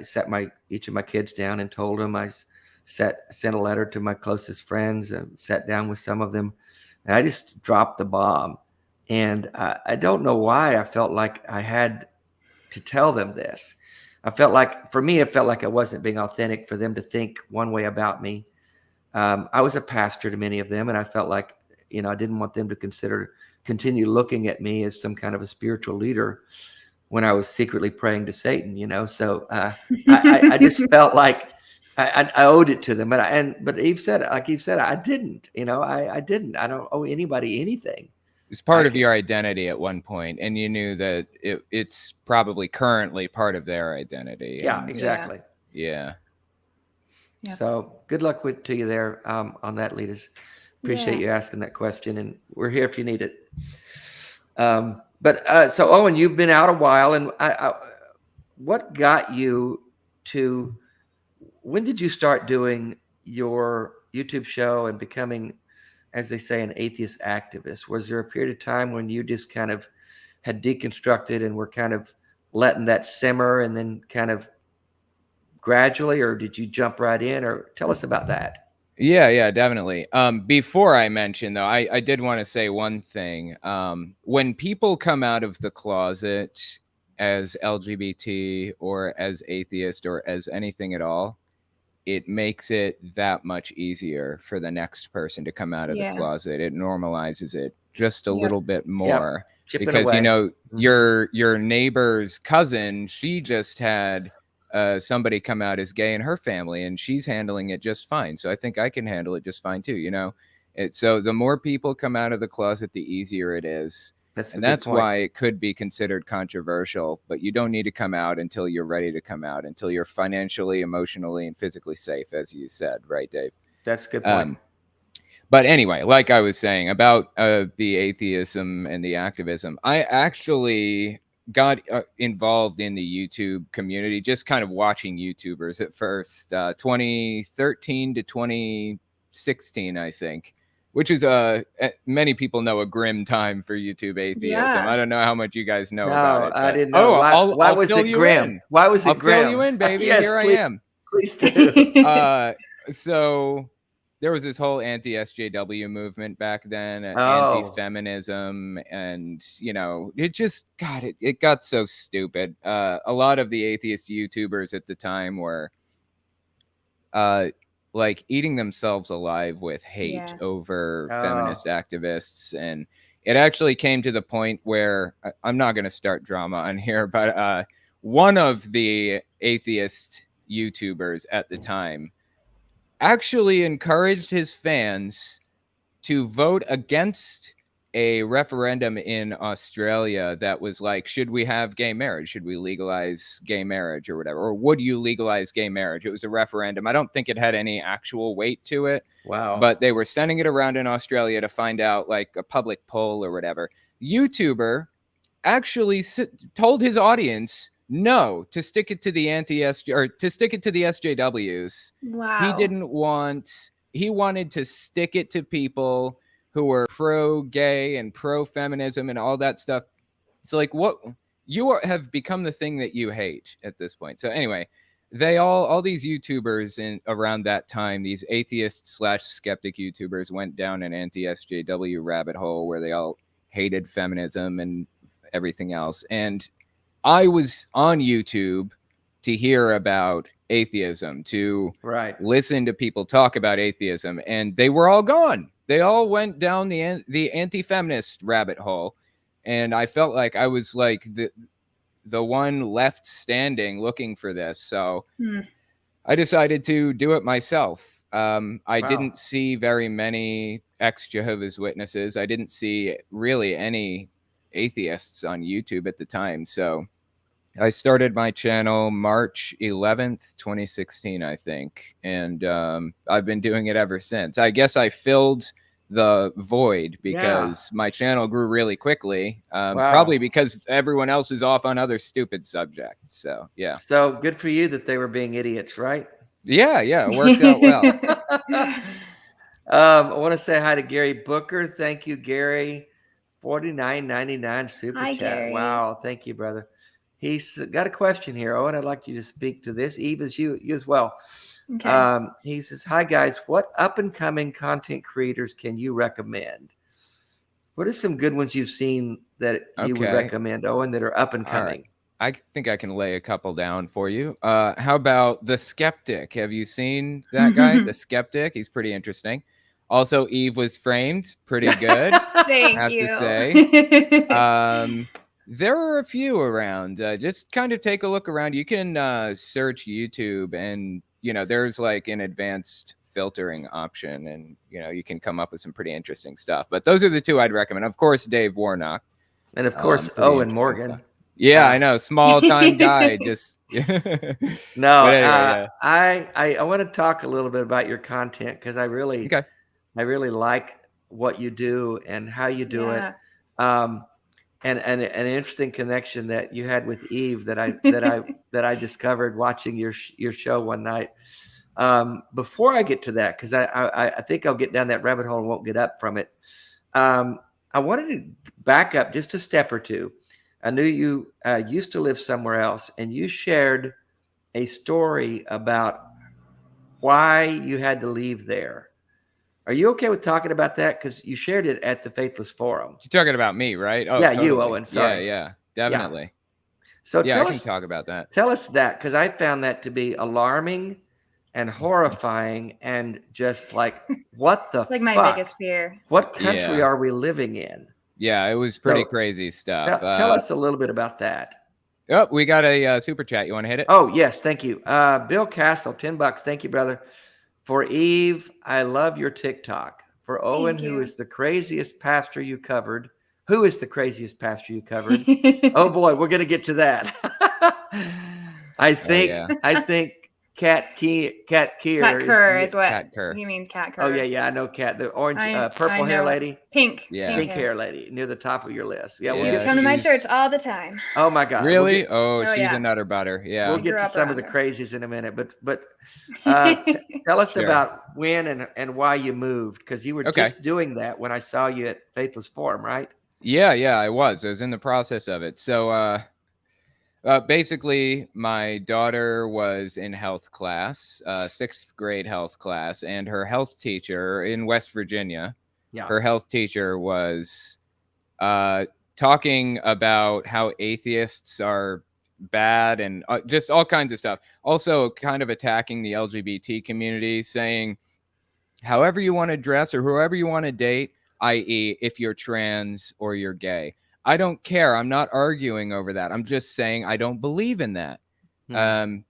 sat each of my kids down and told them. I sent a letter to my closest friends and sat down with some of them, and I just dropped the bomb. And I don't know why I felt like I had to tell them this. For me, it felt like I wasn't being authentic for them to think one way about me. I was a pastor to many of them, and I felt like, I didn't want them to continue looking at me as some kind of a spiritual leader when I was secretly praying to Satan, So I just felt like I owed it to them. But Eve said, I didn't. I didn't. I don't owe anybody anything. It's part of your identity at one point, and you knew that it's probably currently part of their identity. Yeah, exactly. Yeah. So good luck to you there on that, Leaders. Appreciate you asking that question, and we're here if you need it. But so Owen, you've been out a while, and what got you to? When did you start doing your YouTube show and becoming, as they say, an atheist activist? Was there a period of time when you just kind of had deconstructed and were kind of letting that simmer and then kind of gradually, or did you jump right in? Or tell us about that. Yeah, definitely. Before I mention, though, I did want to say one thing. When people come out of the closet as LGBT or as atheist or as anything at all, it makes it that much easier for the next person to come out of the closet. It normalizes it just a little bit more because, you know, your neighbor's cousin, she just had somebody come out as gay in her family, and she's handling it just fine. So I think I can handle it just fine too, you know. So the more people come out of the closet, the easier it is. That's why it could be considered controversial, but you don't need to come out until you're ready to come out, until you're financially, emotionally, and physically safe, as you said, right, Dave? That's a good point. But anyway, like I was saying about the atheism and the activism, I actually got involved in the YouTube community, just kind of watching YouTubers at first, 2013 to 2016, I think. Which is many people know a grim time for YouTube atheism. Yeah. I don't know how much you guys know about it. I didn't know. Why was it grim? Why was it grim? I'll fill you in, baby. Yes, Here please, I am. Please do. So there was this whole anti-SJW movement back then, anti-feminism, and you know, it just it got so stupid. A lot of the atheist YouTubers at the time were like eating themselves alive with hate over feminist activists. And it actually came to the point where I'm not going to start drama on here, but one of the atheist YouTubers at the time actually encouraged his fans to vote against a referendum in Australia that was like, should we have gay marriage? Should we legalize gay marriage or whatever? Or would you legalize gay marriage? It was a referendum. I don't think it had any actual weight to it. Wow. But they were sending it around in Australia to find out, like, a public poll or whatever. YouTuber actually told his audience no, to stick it to the SJWs. Wow. He wanted to stick it to people who were pro-gay and pro-feminism and all that stuff. So like, what have become the thing that you hate at this point. So anyway, they all these YouTubers around that time, these atheist/skeptic YouTubers, went down an anti-SJW rabbit hole where they all hated feminism and everything else. And I was on YouTube to hear about atheism, to listen to people talk about atheism, and they were all gone. They all went down the anti-feminist rabbit hole, and I felt like I was like the one left standing looking for this. So I decided to do it myself. I didn't see very many ex-Jehovah's Witnesses. I didn't see really any atheists on YouTube at the time. So I started my channel March 11th, 2016, I think. And I've been doing it ever since. I guess I filled the void because my channel grew really quickly. Probably because everyone else was off on other stupid subjects. So, yeah. So good for you that they were being idiots, right? Yeah, it worked out well. I want to say hi to Gary Booker. Thank you, Gary. $49.99 super chat. Gary. Wow. Thank you, brother. He's got a question here. Owen, I'd like you to speak to this. Eve, is you as well. Okay. He says, hi, guys. What up-and-coming content creators can you recommend? What are some good ones you've seen that you would recommend, Owen, that are up-and-coming? I think I can lay a couple down for you. How about The Skeptic? Have you seen that guy? The Skeptic? He's pretty interesting. Also, Eve Was Framed. Pretty good. Thank you. To say. There are a few around. Just kind of take a look around. You can search YouTube, and you know there's like an advanced filtering option, and you know you can come up with some pretty interesting stuff. But those are the two I'd recommend. Of course, Dave Warnock, and of course Owen Morgan. Stuff. Yeah, I know, small time guy. Just no. Anyway, I want to talk a little bit about your content because I really like what you do and how you do it. And an interesting connection that you had with Eve that I discovered watching your show one night. Before I get to that, because I think I'll get down that rabbit hole and won't get up from it. I wanted to back up just a step or two. I knew you used to live somewhere else, and you shared a story about why you had to leave there. Are you okay with talking about that? Because you shared it at the Faithless Forum. You're talking about me, right? Oh, yeah, totally. You, Owen. Sorry. Yeah, definitely. Yeah. So I can talk about that. Tell us that, because I found that to be alarming and horrifying and just like, what the like fuck? My biggest fear. What country are we living in? Yeah, it was pretty crazy stuff. Tell us a little bit about that. Oh, we got a super chat. You want to hit it? Oh, yes. Thank you. Bill Castle, $10. Thank you, brother. For Eve, I love your TikTok. For Owen, who is the craziest pastor you covered. Who is the craziest pastor you covered? Oh boy, we're gonna get to that. I think Cat Kerr is what Cat Kerr. He means. Cat Kerr. Oh yeah, I know Cat, the orange, purple hair lady. Pink hair lady near the top of your list. Yeah, we'll come to my church all the time. Oh my God, really? She's a nutter butter. Yeah, we'll get to some of the crazies in a minute, but tell us about when and why you moved, because you were just doing that when I saw you at Faithless Forum, right? Yeah, I was in the process of it. So basically, my daughter was in health class, 6th grade health class, and her health teacher in West Virginia, her health teacher was talking about how atheists are bad and just all kinds of stuff. Also kind of attacking the LGBT community, saying however you want to dress or whoever you want to date, i.e. if you're trans or you're gay. I don't care. I'm not arguing over that. I'm just saying I don't believe in that.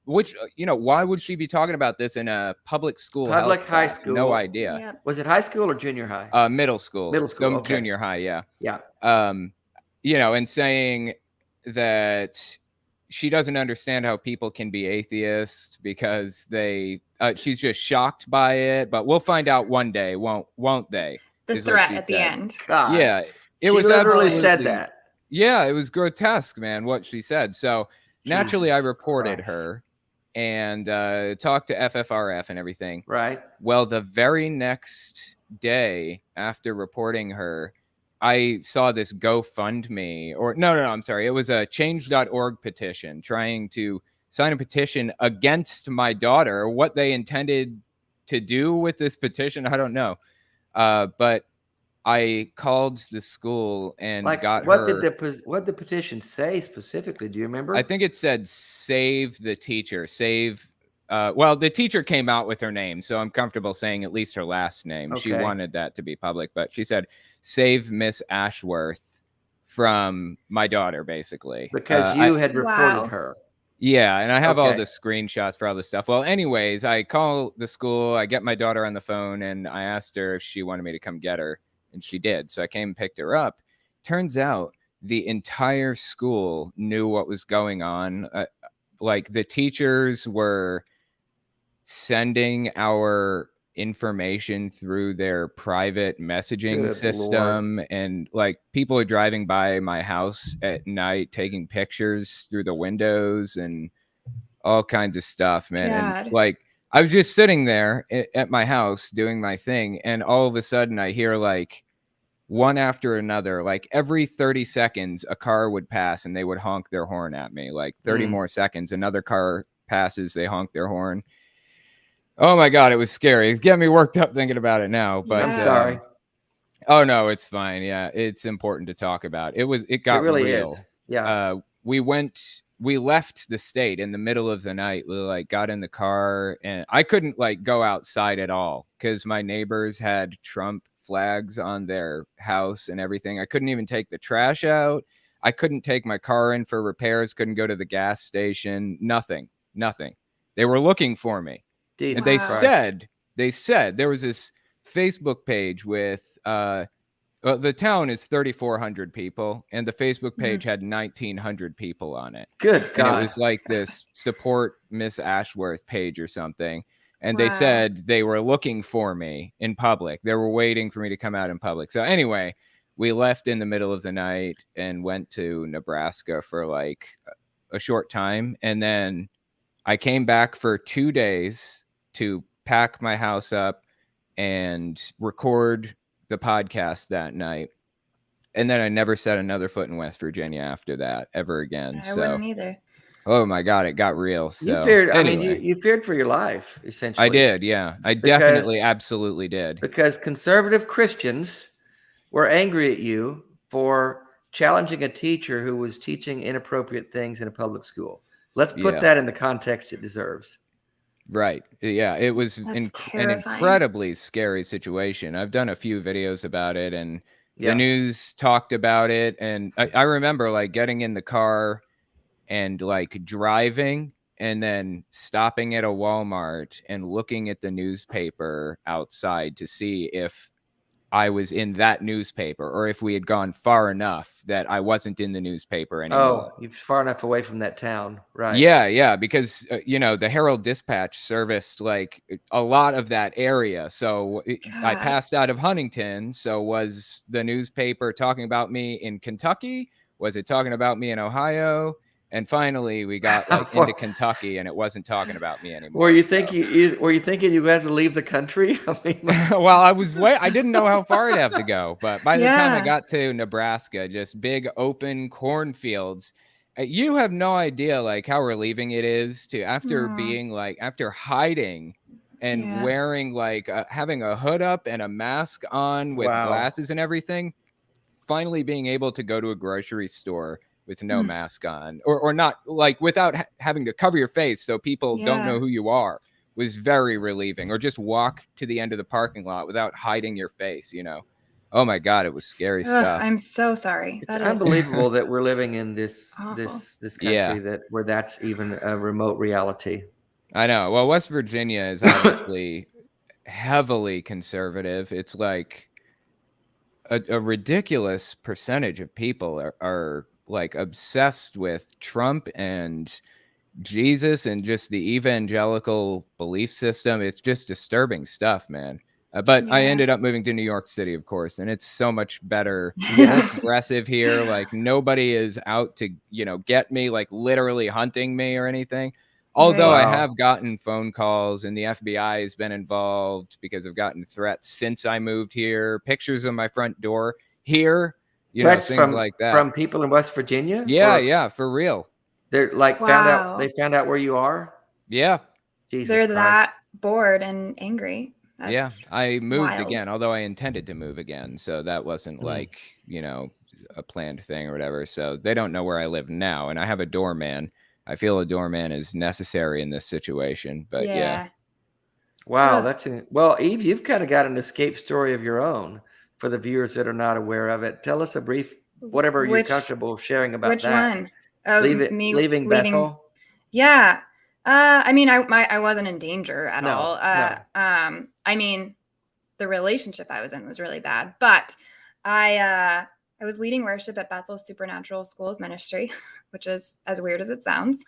Which, why would she be talking about this in a public school? Public high school. No idea. Yep. Was it high school or junior high? Middle school. Middle school. Okay. Junior high. Yeah. Yeah. And saying that she doesn't understand how people can be atheist because she's just shocked by it, but we'll find out one day, won't they? The threat at the end. God. Yeah. She literally said that. Yeah, it was grotesque, man, what she said. So naturally, I reported her and talked to FFRF and everything. Right. Well, the very next day after reporting her, I saw this GoFundMe I'm sorry. It was a change.org petition trying to sign a petition against my daughter. What they intended to do with this petition, I don't know. But I called the school and got her. What did the petition say specifically? Do you remember? I think it said save the teacher, the teacher came out with her name, so I'm comfortable saying at least her last name. Okay. She wanted that to be public, but she said save Miss Ashworth from my daughter, basically. Because you had reported her. Yeah, and I have all the screenshots for all this stuff. Well, anyways, I call the school, I get my daughter on the phone, and I asked her if she wanted me to come get her, and she did. So I came and picked her up. Turns out the entire school knew what was going on. The teachers were sending our information through their private messaging system, and people are driving by my house at night taking pictures through the windows and all kinds of stuff, man. God. And I was just sitting there at my house doing my thing, and all of a sudden I hear one after another, every 30 seconds a car would pass and they would honk their horn at me. 30 more seconds, another car passes, they honk their horn. Oh my God, it was scary. It's getting me worked up thinking about it now. But I'm sorry. Oh no, it's fine. Yeah, it's important to talk about. It got really real. Is. Yeah. We left the state in the middle of the night. We got in the car, and I couldn't go outside at all because my neighbors had Trump flags on their house and everything. I couldn't even take the trash out. I couldn't take my car in for repairs. Couldn't go to the gas station. Nothing. They were looking for me. Jesus and they Christ. said there was this Facebook page with the town is 3,400 people, and the Facebook page had 1,900 people on it. Good God. And it was this support Miss Ashworth page or something. And they said they were looking for me in public. They were waiting for me to come out in public. So anyway, we left in the middle of the night and went to Nebraska for a short time. And then I came back for 2 days to pack my house up and record the podcast that night. And then I never set another foot in West Virginia after that ever again. I wouldn't either. Oh my God, it got real. So you feared. Anyway. I mean, you feared for your life, essentially. I did. Yeah, I definitely, absolutely did. Because conservative Christians were angry at you for challenging a teacher who was teaching inappropriate things in a public school. Let's put that in the context it deserves. Right. Yeah, it was an incredibly scary situation. I've done a few videos about it, and the news talked about it. And I remember like getting in the car and like driving and then stopping at a Walmart and looking at the newspaper outside to see if I was in that newspaper or if we had gone far enough that I wasn't in the newspaper anymore. Oh, you're far enough away from that town. Right. Yeah. Because, the Herald Dispatch serviced like a lot of that area. So I passed out of Huntington. So was the newspaper talking about me in Kentucky? Was it talking about me in Ohio? And finally, we got like into Kentucky, and it wasn't talking about me anymore. Were you thinking you had to leave the country? I mean, well, I didn't know how far I'd have to go, but by the time I got to Nebraska, just big open cornfields. You have no idea like how relieving it is to after hiding and wearing like having a hood up and a mask on with glasses and everything, finally being able to go to a grocery store with no mask on or not, like without having to cover your face so people don't know who you are, was very relieving. Or just walk to the end of the parking lot without hiding your face, Oh my God, it was scary stuff. I'm so sorry. It's unbelievable that we're living in this country where that's even a remote reality. I know. Well, West Virginia is obviously heavily conservative. It's like a ridiculous percentage of people are like obsessed with Trump and Jesus and just the evangelical belief system. It's just disturbing stuff, man. But I ended up moving to New York City, of course, and it's so much better, more progressive here. Like nobody is out to, get me, like literally hunting me or anything. Although I have gotten phone calls and the FBI has been involved because I've gotten threats since I moved here, pictures of my front door here. Things like that from people in West Virginia. Yeah, for real. They're like they found out where you are. Yeah, Jesus they're Christ. That bored and angry. That's I moved again, although I intended to move again, so that wasn't like a planned thing or whatever. So they don't know where I live now, and I have a doorman. I feel a doorman is necessary in this situation, but Wow, well, Eve, you've kind of got an escape story of your own. For the viewers that are not aware of it, tell us a brief, whatever you're comfortable sharing about which that. Which one? Leaving Bethel? Yeah. I mean, I wasn't in danger at all. No. I mean, the relationship I was in was really bad, but I was leading worship at Bethel Supernatural School of Ministry, which is as weird as it sounds.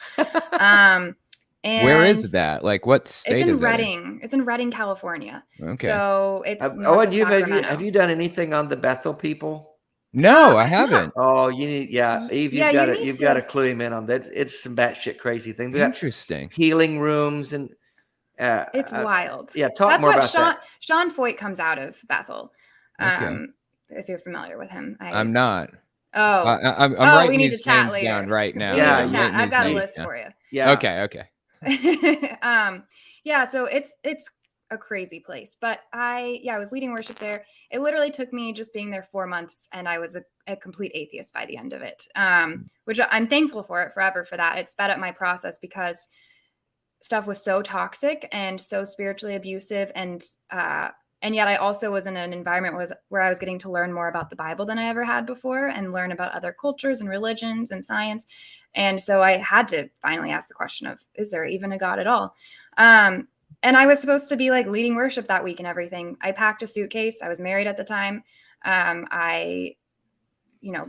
And where is that? Like what state it's in is Redding. It's in Redding, California. Okay. So it's Owen, have you done anything on the Bethel people? No, I haven't. Oh, you need Eve, you've got to clue him in on that. It's some batshit crazy thing. Interesting. Healing rooms and it's wild. Yeah, talk more about that. Sean Foyt comes out of Bethel. Okay. If you're familiar with him. I'm not. Oh, I'm writing we need these to chat names later. down right now. Yeah, I've got a list for you. Yeah. Okay. Yeah, so it's a crazy place, but I was leading worship there. It literally took me just being there 4 months, and I was a complete atheist by the end of it, which I'm thankful for it forever for that. It sped up my process because stuff was so toxic and so spiritually abusive, and yet I also was in an environment where I was getting to learn more about the Bible than I ever had before, and learn about other cultures and religions and science. And so I had to finally ask the question of, is there even a God at all? And I was supposed to be like leading worship that week and everything. I packed a suitcase. I was married at the time. I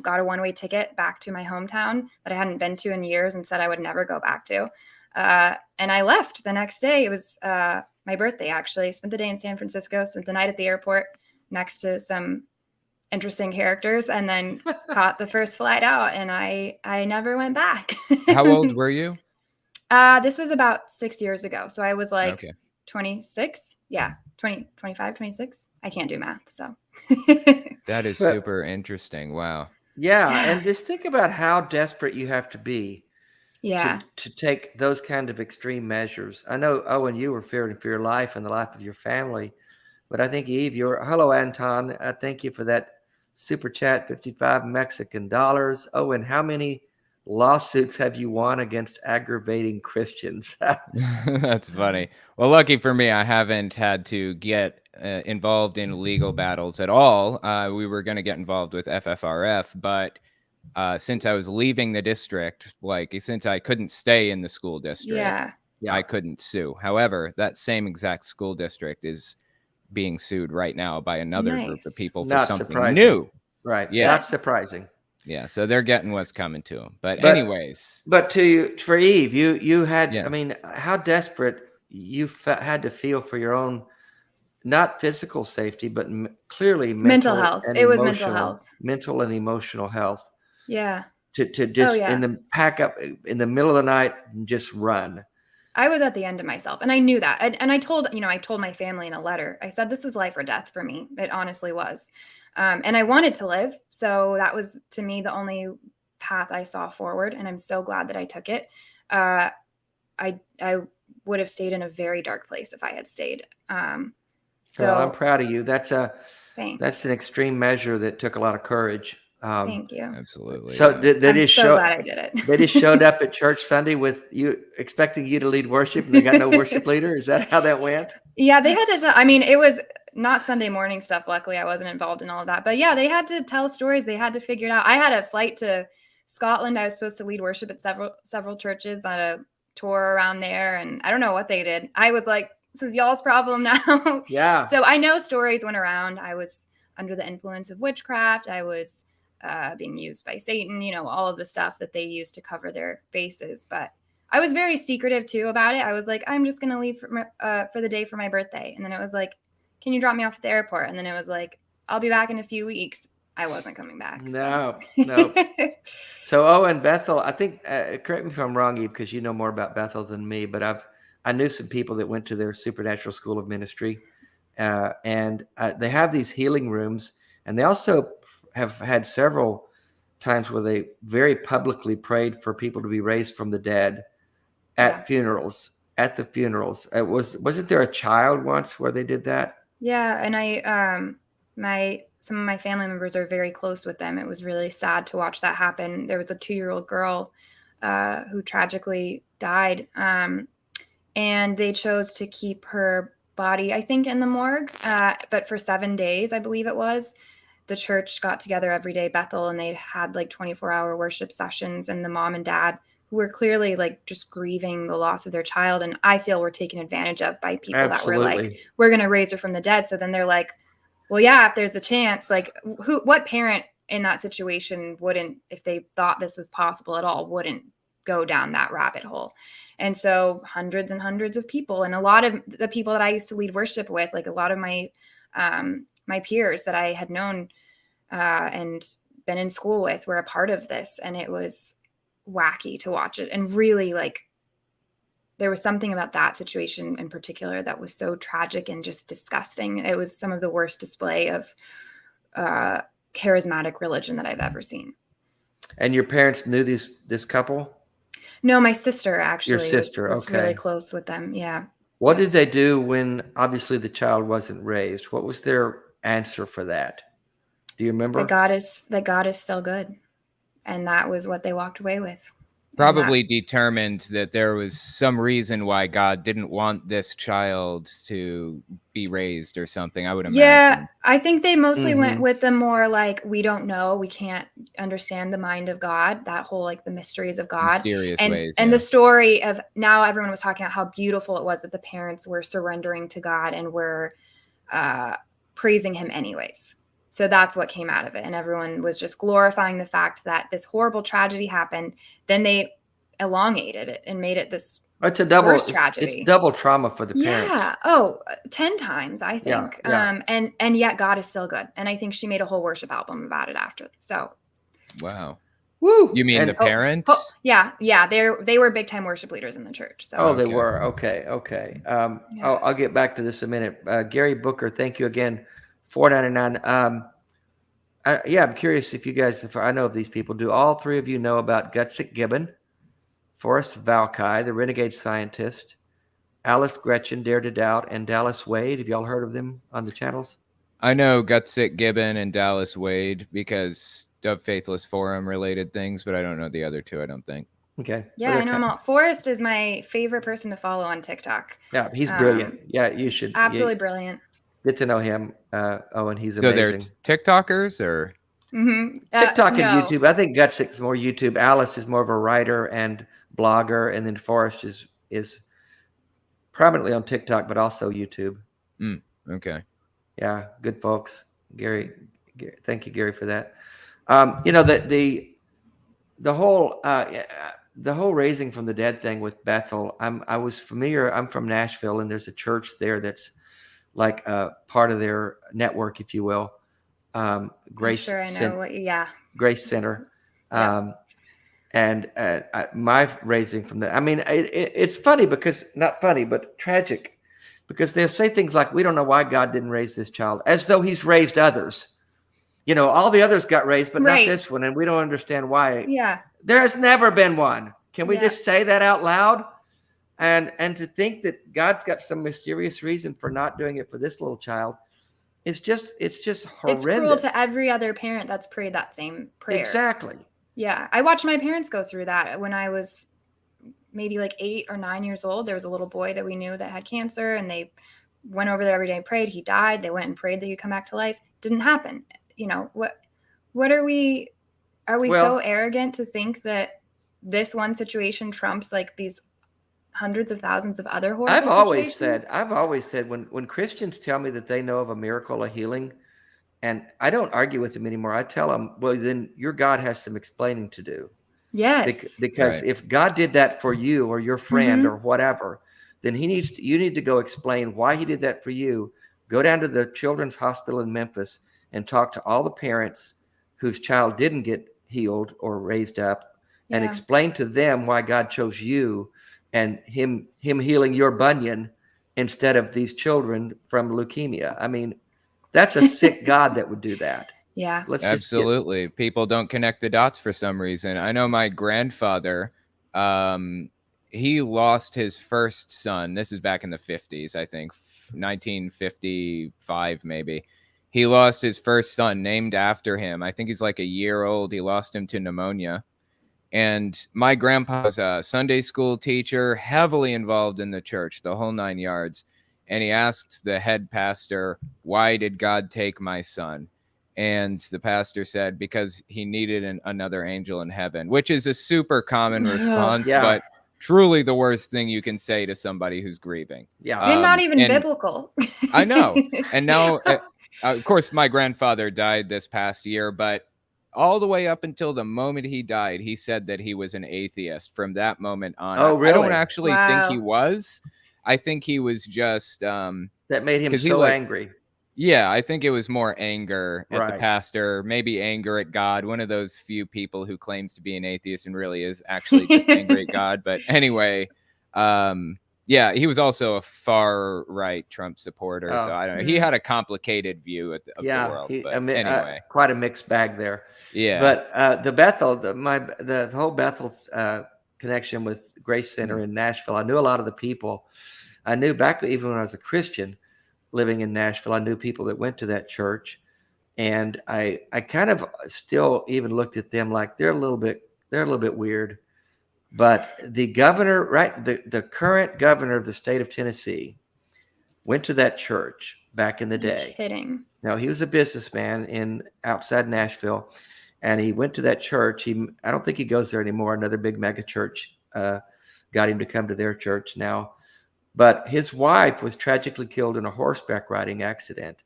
got a one-way ticket back to my hometown that I hadn't been to in years and said I would never go back to. And I left the next day. It was my birthday, actually. Spent the day in San Francisco, spent the night at the airport next to some interesting characters, and then caught the first flight out, and I never went back. How old were you? This was about 6 years ago. So I was like 26. Yeah. 25, 26. I can't do math. So that is super interesting. Wow. Yeah. And just think about how desperate you have to be to take those kind of extreme measures. I know, Owen, you were fearing for your life and the life of your family, but I think Eve, hello, Anton. Thank you for that super chat, 55 Mexican dollars. Owen, how many lawsuits have you won against aggravating Christians? That's funny. Well, lucky for me, I haven't had to get involved in legal battles at all. We were going to get involved with FFRF, but since I was leaving the district, since I couldn't stay in the school district, I couldn't sue. However, that same exact school district is being sued right now by another group of people for something new. Right. Yeah. Not surprising. Yeah. So they're getting what's coming to them. But anyways. But for Eve, you had, I mean, how desperate you had to feel for your own, not physical safety, but clearly mental health. It was mental health. Mental and emotional health. Yeah. To just pack up in the middle of the night and just run. I was at the end of myself, and I knew that. And I told my family in a letter. I said, this was life or death for me. It honestly was. And I wanted to live. So that was, to me, the only path I saw forward. And I'm so glad that I took it. I would have stayed in a very dark place if I had stayed. So I'm proud of you. That's an extreme measure that took a lot of courage. Thank you. Absolutely. So I'm so glad I did it. They just showed up at church Sunday with you, expecting you to lead worship, and they got no worship leader. Is that how that went? Yeah, they had to. I mean, it was not Sunday morning stuff. Luckily, I wasn't involved in all of that. But yeah, they had to tell stories. They had to figure it out. I had a flight to Scotland. I was supposed to lead worship at several churches on a tour around there, and I don't know what they did. I was like, this is y'all's problem now. Yeah. So I know stories went around. I was under the influence of witchcraft. I was being used by Satan, all of the stuff that they use to cover their faces. But I was very secretive too about it. I was like, I'm just going to leave for the day for my birthday. And then it was like, can you drop me off at the airport? And then it was like, I'll be back in a few weeks. I wasn't coming back. No. So Owen, Bethel, I think, correct me if I'm wrong, Eve, because you know more about Bethel than me, but I knew some people that went to their supernatural school of ministry, and they have these healing rooms, and they also have had several times where they very publicly prayed for people to be raised from the dead at funerals. At the funerals, wasn't there a child once where they did that? Yeah, and some of my family members are very close with them. It was really sad to watch that happen. There was a 2-year-old girl who tragically died, and they chose to keep her body, I think, in the morgue, but for 7 days, I believe it was. The church got together every day, Bethel, and they had like 24-hour worship sessions, and the mom and dad, who were clearly like just grieving the loss of their child, and I feel were taken advantage of by people that were like, we're going to raise her from the dead. So then they're like, well, yeah, if there's a chance, like what parent in that situation wouldn't, if they thought this was possible at all, wouldn't go down that rabbit hole? And so hundreds and hundreds of people, and a lot of the people that I used to lead worship with, like a lot of my peers that I had known and been in school with, were a part of this. And it was wacky to watch it. And really, like, there was something about that situation in particular that was so tragic and just disgusting. It was some of the worst display of charismatic religion that I've ever seen. And your parents knew this couple? No, my sister actually. Your sister, was really close with them. Yeah. What did they do when obviously the child wasn't raised? What was their answer for that? Do you remember? That God is still good. And that was what they walked away with. Probably determined that there was some reason why God didn't want this child to be raised or something, I would imagine. Yeah, I think they mostly went with the more like, we don't know, we can't understand the mind of God, that whole like the mysteries of God. Mysterious ways. And the story of, now everyone was talking about how beautiful it was that the parents were surrendering to God and were praising him anyways. So that's what came out of it. And everyone was just glorifying the fact that this horrible tragedy happened. Then they elongated it and made it this it's a double tragedy. It's double trauma for the parents. Yeah. Oh, 10 times, I think. Yeah. And yet God is still good. And I think she made a whole worship album about it after. So. Wow. Woo. You mean the parents? Yeah. They were big time worship leaders in the church. So. They were. Okay. I'll get back to this in a minute. Gary Booker, thank you again. $4.99. I'm curious if you guys, if I know of these people, do all three of you know about Gutsick Gibbon? Forrest Valkai, the renegade scientist, Alice Gretchen, Dare to Doubt, and Dallas Wade. Have y'all heard of them on the channels? I know Gutsick Gibbon and Dallas Wade because of Faithless Forum related things, but I don't know the other two, I don't think. Okay. Yeah, I know them all. Forrest is my favorite person to follow on TikTok. Yeah, he's brilliant. Yeah, you should. Absolutely brilliant. Get to know him, Owen. He's amazing. So they're TikTokers or? TikTok and YouTube. I think Gutsick's more YouTube. Alice is more of a writer and blogger, and then Forrest is prominently on TikTok, but also YouTube. Okay. Yeah, good folks. Gary, thank you, Gary, for that. The whole raising from the dead thing with Bethel. I was familiar. I'm from Nashville, and there's a church there that's like part of their network, if you will. Grace. I'm sure I know what. Yeah. Grace Center. Yeah. And my raising from that. I mean, it's funny because not funny, but tragic. Because they'll say things like, we don't know why God didn't raise this child, as though he's raised others. All the others got raised, but not this one. And we don't understand why. Yeah. There has never been one. Can we just say that out loud? And to think that God's got some mysterious reason for not doing it for this little child, it's just horrendous. It's cruel to every other parent that's prayed that same prayer. Exactly. Yeah. I watched my parents go through that when I was maybe like 8 or 9 years old. There was a little boy that we knew that had cancer, and they went over there every day and prayed. He died. They went and prayed that he'd come back to life. Didn't happen. What are we so arrogant to think that this one situation trumps like these hundreds of thousands of other horrible situations? I've always said when Christians tell me that they know of a miracle of healing, and I don't argue with them anymore. I tell them, well, then your God has some explaining to do. Yes. Because if God did that for you or your friend or whatever, then you need to go explain why he did that for you. Go down to the Children's Hospital in Memphis and talk to all the parents whose child didn't get healed or raised up and explain to them why God chose you and him healing your bunion instead of these children from leukemia. I mean, that's a sick God that would do that. Yeah, absolutely. People don't connect the dots for some reason. I know my grandfather, he lost his first son. This is back in the 50s, I think, 1955, maybe. He lost his first son named after him. I think he's like a year old. He lost him to pneumonia. And my grandpa was a Sunday school teacher, heavily involved in the church, the whole 9 yards. And he asked the head pastor, why did God take my son? And the pastor said, because he needed another angel in heaven, which is a super common response, but truly the worst thing you can say to somebody who's grieving. Yeah. And not even biblical. I know. And now, of course, my grandfather died this past year, but all the way up until the moment he died, he said that he was an atheist from that moment on. Oh, really? I don't actually think he was. I think he was just... that made him so angry. Yeah, I think it was more anger at the pastor, maybe anger at God. One of those few people who claims to be an atheist and really is actually just angry at God. But anyway, he was also a far right Trump supporter. So I don't know. He had a complicated view of the world. But anyway, quite a mixed bag there. Yeah. But the Bethel, the whole Bethel connection with Grace Center in Nashville, I knew a lot of the people. I knew back even when I was a Christian living in Nashville, I knew people that went to that church, and I kind of still even looked at them like they're a little bit weird. But the governor, the current governor of the state of Tennessee, went to that church back in the day. Kidding. No, he was a businessman outside Nashville, and he went to that church. I don't think he goes there anymore. Another big mega church got him to come to their church now. But his wife was tragically killed in a horseback riding accident,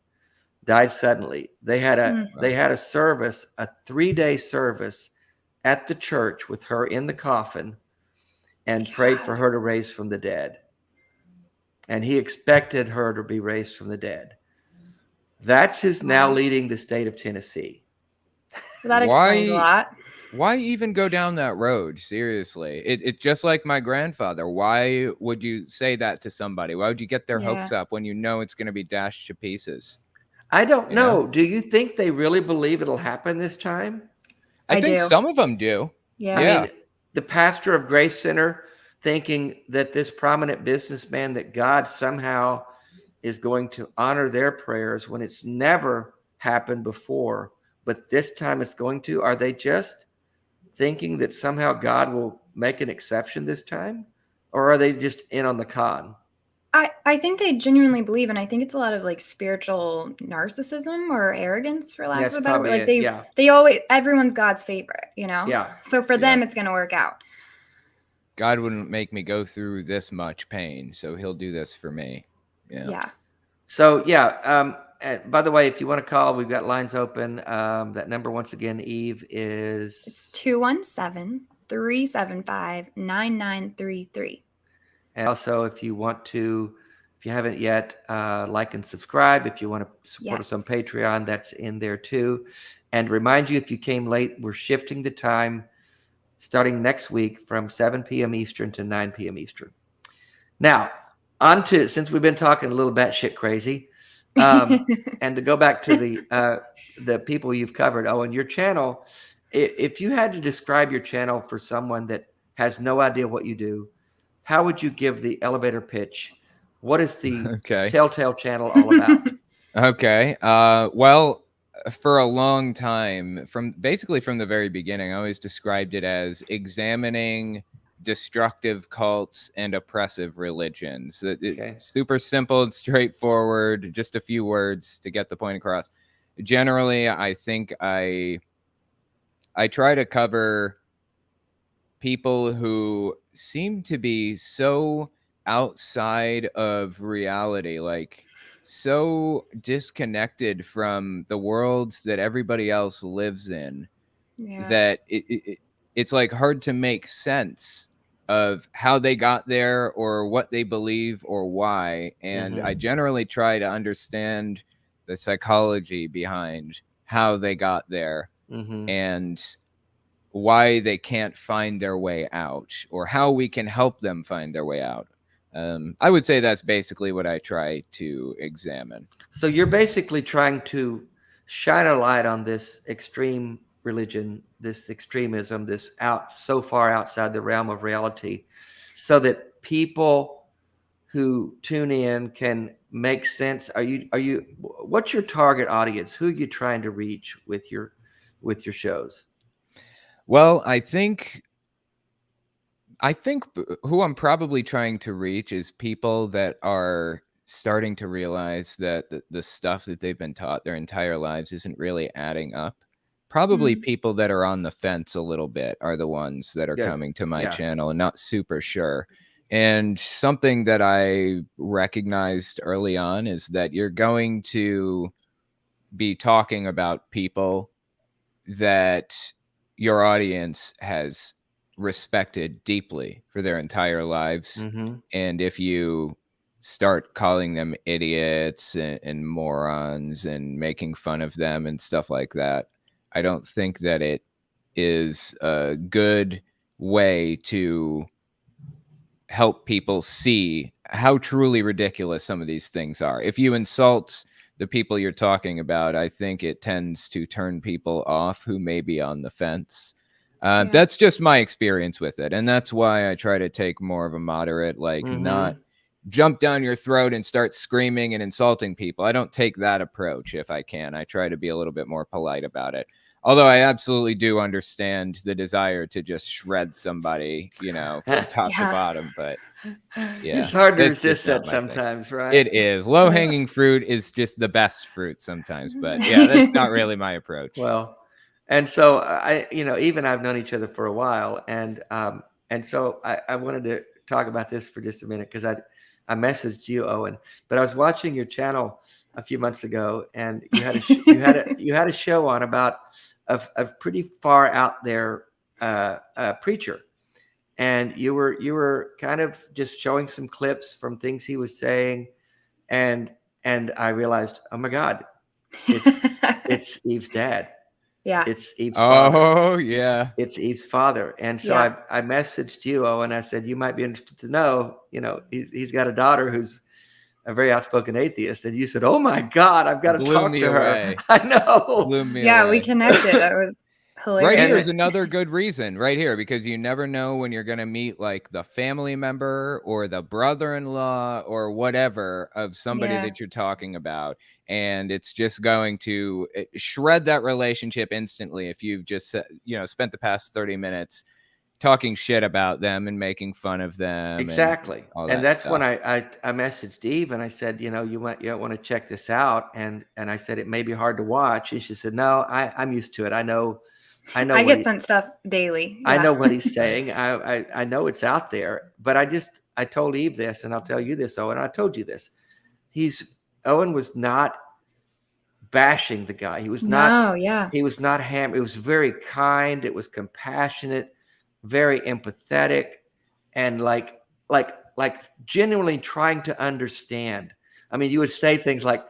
died suddenly. They had a service, a 3-day service at the church with her in the coffin and prayed for her to raise from the dead. And he expected her to be raised from the dead. That's who's now leading the state of Tennessee. Well, that explains a lot. Why even go down that road? Seriously, it's just like my grandfather. Why would you say that to somebody? Why would you get their hopes up when you know it's going to be dashed to pieces? I don't know. Do you think they really believe it'll happen this time? I think some of them do. Yeah. I mean, the pastor of Grace Center thinking that this prominent businessman, that God somehow is going to honor their prayers when it's never happened before, but this time it's going to? Are they just thinking that somehow God will make an exception this time? Or are they just in on the con? I think they genuinely believe, and I think it's a lot of like spiritual narcissism or arrogance, for lack of a better word. Like they always, everyone's God's favorite, you know? Yeah. So for them, it's going to work out. God wouldn't make me go through this much pain, so he'll do this for me. Yeah. So, by the way, if you want to call, we've got lines open. That number, once again, Eve, is... It's 217-375-9933. And also, if you haven't yet, like and subscribe. If you want to support us on Patreon, that's in there too. And remind you, if you came late, we're shifting the time starting next week from 7 p.m. Eastern to 9 p.m. Eastern. Now, since we've been talking a little batshit crazy, and to go back to the people you've covered, Owen, your channel, if you had to describe your channel for someone that has no idea what you do, how would you give the elevator pitch? What is the Telltale channel all about? Okay. Well, for a long time, from the very beginning, I always described it as examining destructive cults and oppressive religions. It's super simple and straightforward, just a few words to get the point across. Generally, I think I try to cover people who seem to be so outside of reality, like so disconnected from the worlds that everybody else lives in, that it's like hard to make sense of how they got there or what they believe or why. And I generally try to understand the psychology behind how they got there and why they can't find their way out, or how we can help them find their way out. I would say that's basically what I try to examine. So you're basically trying to shine a light on this extreme religion, this extremism, this so far outside the realm of reality, so that people who tune in can make sense. What's your target audience? Who are you trying to reach with your shows? Well, I think who I'm probably trying to reach is people that are starting to realize that the stuff that they've been taught their entire lives isn't really adding up. Probably people that are on the fence a little bit are the ones that are coming to my channel and not super sure. And something that I recognized early on is that you're going to be talking about people that your audience has respected deeply for their entire lives. And if you start calling them idiots and morons and making fun of them and stuff like that, I don't think that it is a good way to help people see how truly ridiculous some of these things are. If you insult the people you're talking about, I think it tends to turn people off who may be on the fence. That's just my experience with it. And that's why I try to take more of a moderate, not jump down your throat and start screaming and insulting people. I don't take that approach if I can. I try to be a little bit more polite about it. Although I absolutely do understand the desire to just shred somebody, from top to bottom. But it's hard to resist that sometimes, right? It is. Low-hanging fruit is just the best fruit sometimes. But that's not really my approach. Well, and so even I've known each other for a while, and so I wanted to talk about this for just a minute, because I messaged you, Owen, but I was watching your channel a few months ago, and you had a show on about a pretty far out there preacher, and you were kind of just showing some clips from things he was saying, and I realized, oh my God, it's Eve's dad. Yeah, it's Eve's father. Oh yeah, it's Eve's father. And so I messaged you, Owen. I said, you might be interested to know, he's got a daughter who's a very outspoken atheist. And you said, oh my God, I've got to talk to her. Away. I know. Blew me away. We connected. That was hilarious. Right here is another good reason right here, because you never know when you're going to meet like the family member or the brother-in-law or whatever of somebody that you're talking about. And it's just going to shred that relationship instantly if you've just, spent the past 30 minutes talking shit about them and making fun of them. Exactly. And that's stuff. when I messaged Eve and I said, you want to check this out. And I said, it may be hard to watch. And she said, no, I'm used to it. I know. I get sent stuff daily. I know what he's saying. I know it's out there, but I told Eve this, and I'll tell you this, Owen. I told you this. Owen was not bashing the guy. He was not. He was not It was very kind. It was compassionate, very empathetic, and like genuinely trying to understand. I mean, you would say things like,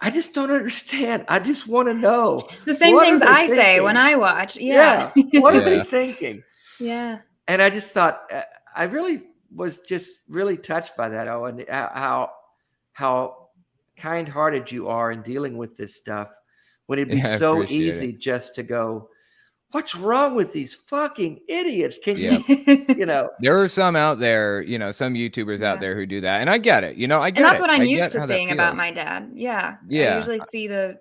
I just don't understand. I just want to know. The same things I say when I watch. Yeah. What are they thinking? Yeah. And I just thought, I really was just really touched by that, Owen, how kind-hearted you are in dealing with this stuff when it'd be so easy just to go, what's wrong with these fucking idiots? Can you, there are some out there, some YouTubers out there who do that. And I get it, I get it. And that's what I'm used to seeing about my dad. Yeah. I usually see the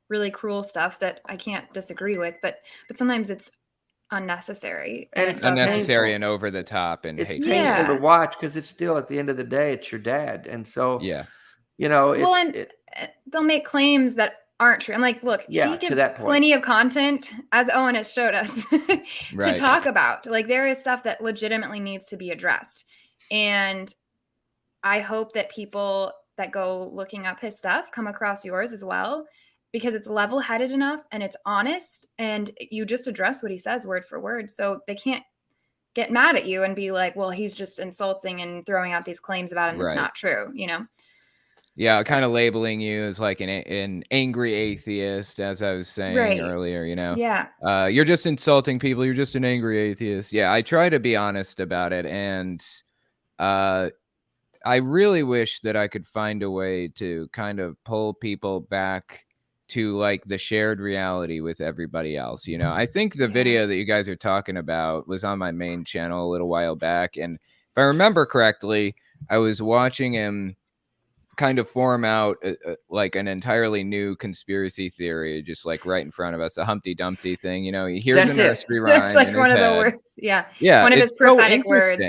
really cruel stuff that I can't disagree with, but sometimes it's unnecessary. And it's unnecessary and over the top and it's painful to watch because it's still, at the end of the day, it's your dad. And so, they'll make claims that aren't true. I'm like, look, he gives plenty of content, as Owen has showed us, to talk about. Like, there is stuff that legitimately needs to be addressed. And I hope that people that go looking up his stuff come across yours as well, because it's level-headed enough and it's honest, and you just address what he says word for word. So they can't get mad at you and be like, well, he's just insulting and throwing out these claims about him that's not true, Yeah, kind of labeling you as like an angry atheist, as I was saying earlier, Yeah. You're just insulting people. You're just an angry atheist. Yeah, I try to be honest about it. And I really wish that I could find a way to kind of pull people back to like the shared reality with everybody else. I think the video that you guys are talking about was on my main channel a little while back. And if I remember correctly, I was watching him kind of form out like an entirely new conspiracy theory, just like right in front of us, a Humpty Dumpty thing. He hears a nursery rhyme. That's like one of the words. Yeah. One of his prophetic words.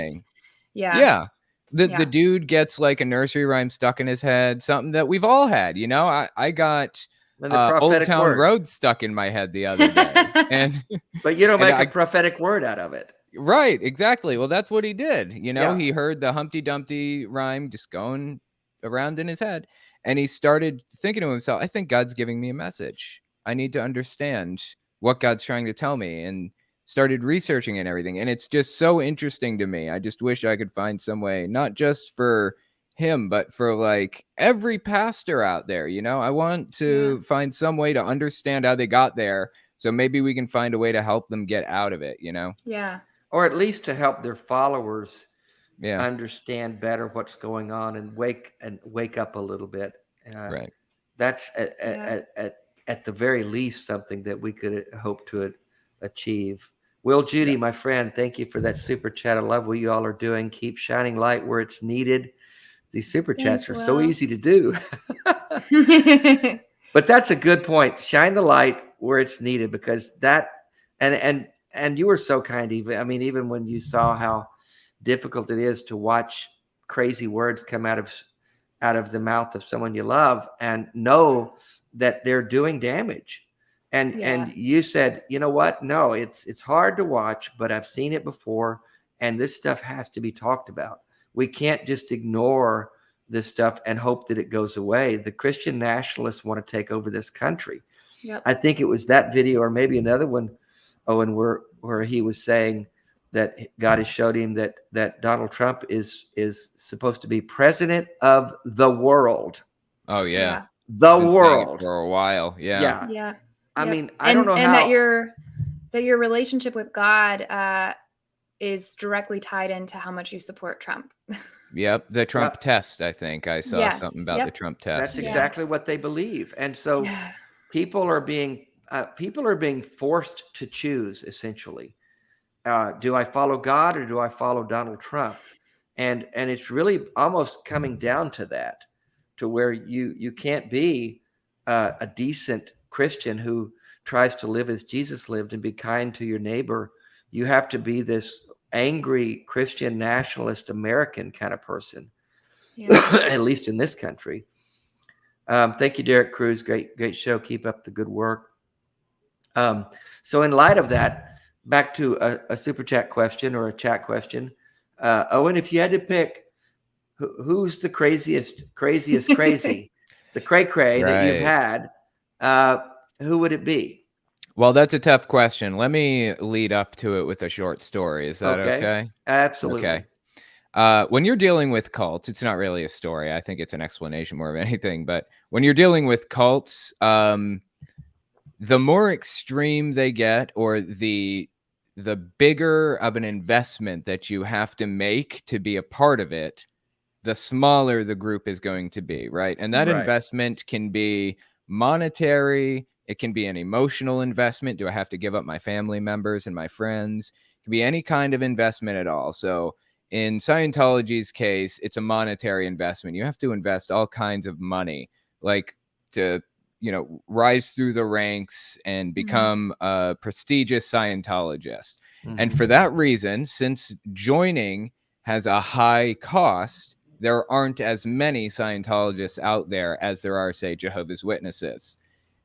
Yeah. The dude gets like a nursery rhyme stuck in his head, something that we've all had. I got Old Town Road stuck in my head the other day. But you don't make a prophetic word out of it. Right, exactly. Well, that's what he did. He heard the Humpty Dumpty rhyme just going around in his head, and he started thinking to himself, I think God's giving me a message. I need to understand what God's trying to tell me, and started researching and everything. And it's just so interesting to me. I just wish I could find some way, not just for him, but for like every pastor out there. I want to find some way to understand how they got there, so maybe we can find a way to help them get out of it. Or at least to help their followers understand better what's going on and wake up a little bit. Right. That's at the very least something that we could hope to achieve. Will Judy, my friend, thank you for that super chat. I love what you all are doing. Keep shining light where it's needed. These super chats are so easy to do. But that's a good point. Shine the light where it's needed, because that and you were so kind, Eva. I mean, even when you saw how difficult it is to watch crazy words come out of the mouth of someone you love and know that they're doing damage. And you said, you know what? No, it's hard to watch, but I've seen it before, and this stuff has to be talked about. We can't just ignore this stuff and hope that it goes away. The Christian nationalists want to take over this country. Yep. I think it was that video, or maybe another one, Owen, where he was saying that God has showed him that Donald Trump is supposed to be president of the world. Oh yeah. The world for a while. Yeah. I mean, I don't know how. And that your relationship with God is directly tied into how much you support Trump. Yep. The Trump test, I think. I saw something about the Trump test. That's exactly what they believe. And so people are being people are being forced to choose, essentially. Do I follow God or do I follow Donald Trump? And it's really almost coming down to that, to where you can't be a decent Christian who tries to live as Jesus lived and be kind to your neighbor. You have to be this angry Christian nationalist American kind of person, at least in this country. Thank you, Derek Cruz. Great show. Keep up the good work. So in light of that, back to a super chat question or a chat question. Owen, if you had to pick who's the craziest crazy, the cray-cray that you've had, who would it be? Well, that's a tough question. Let me lead up to it with a short story. Is that okay? Absolutely. Okay. When you're dealing with cults, it's not really a story. I think it's an explanation more of anything. But when you're dealing with cults, the more extreme they get, or the bigger of an investment that you have to make to be a part of it, the smaller the group is going to be, right? And that investment can be monetary. It can be an emotional investment. Do I have to give up my family members and my friends? It can be any kind of investment at all. So in Scientology's case, it's a monetary investment. You have to invest all kinds of money, like to, rise through the ranks and become a prestigious Scientologist. And for that reason, since joining has a high cost, there aren't as many Scientologists out there as there are, say, Jehovah's Witnesses.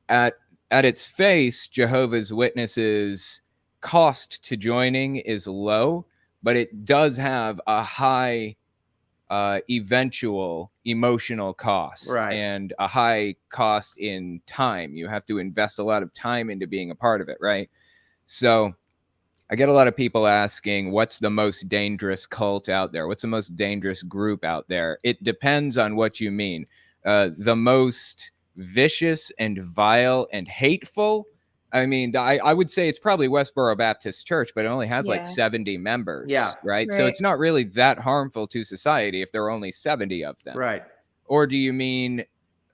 At its face, Jehovah's Witnesses' cost to joining is low, but it does have a high eventual emotional cost, and a high cost in time. You have to invest a lot of time into being a part of it, right? So I get a lot of people asking, what's the most dangerous cult out there? What's the most dangerous group out there? It depends on what you mean. The most vicious and vile and hateful, I mean, I would say it's probably Westboro Baptist Church, but it only has like 70 members, right? So it's not really that harmful to society if there are only 70 of them. Right. Or do you mean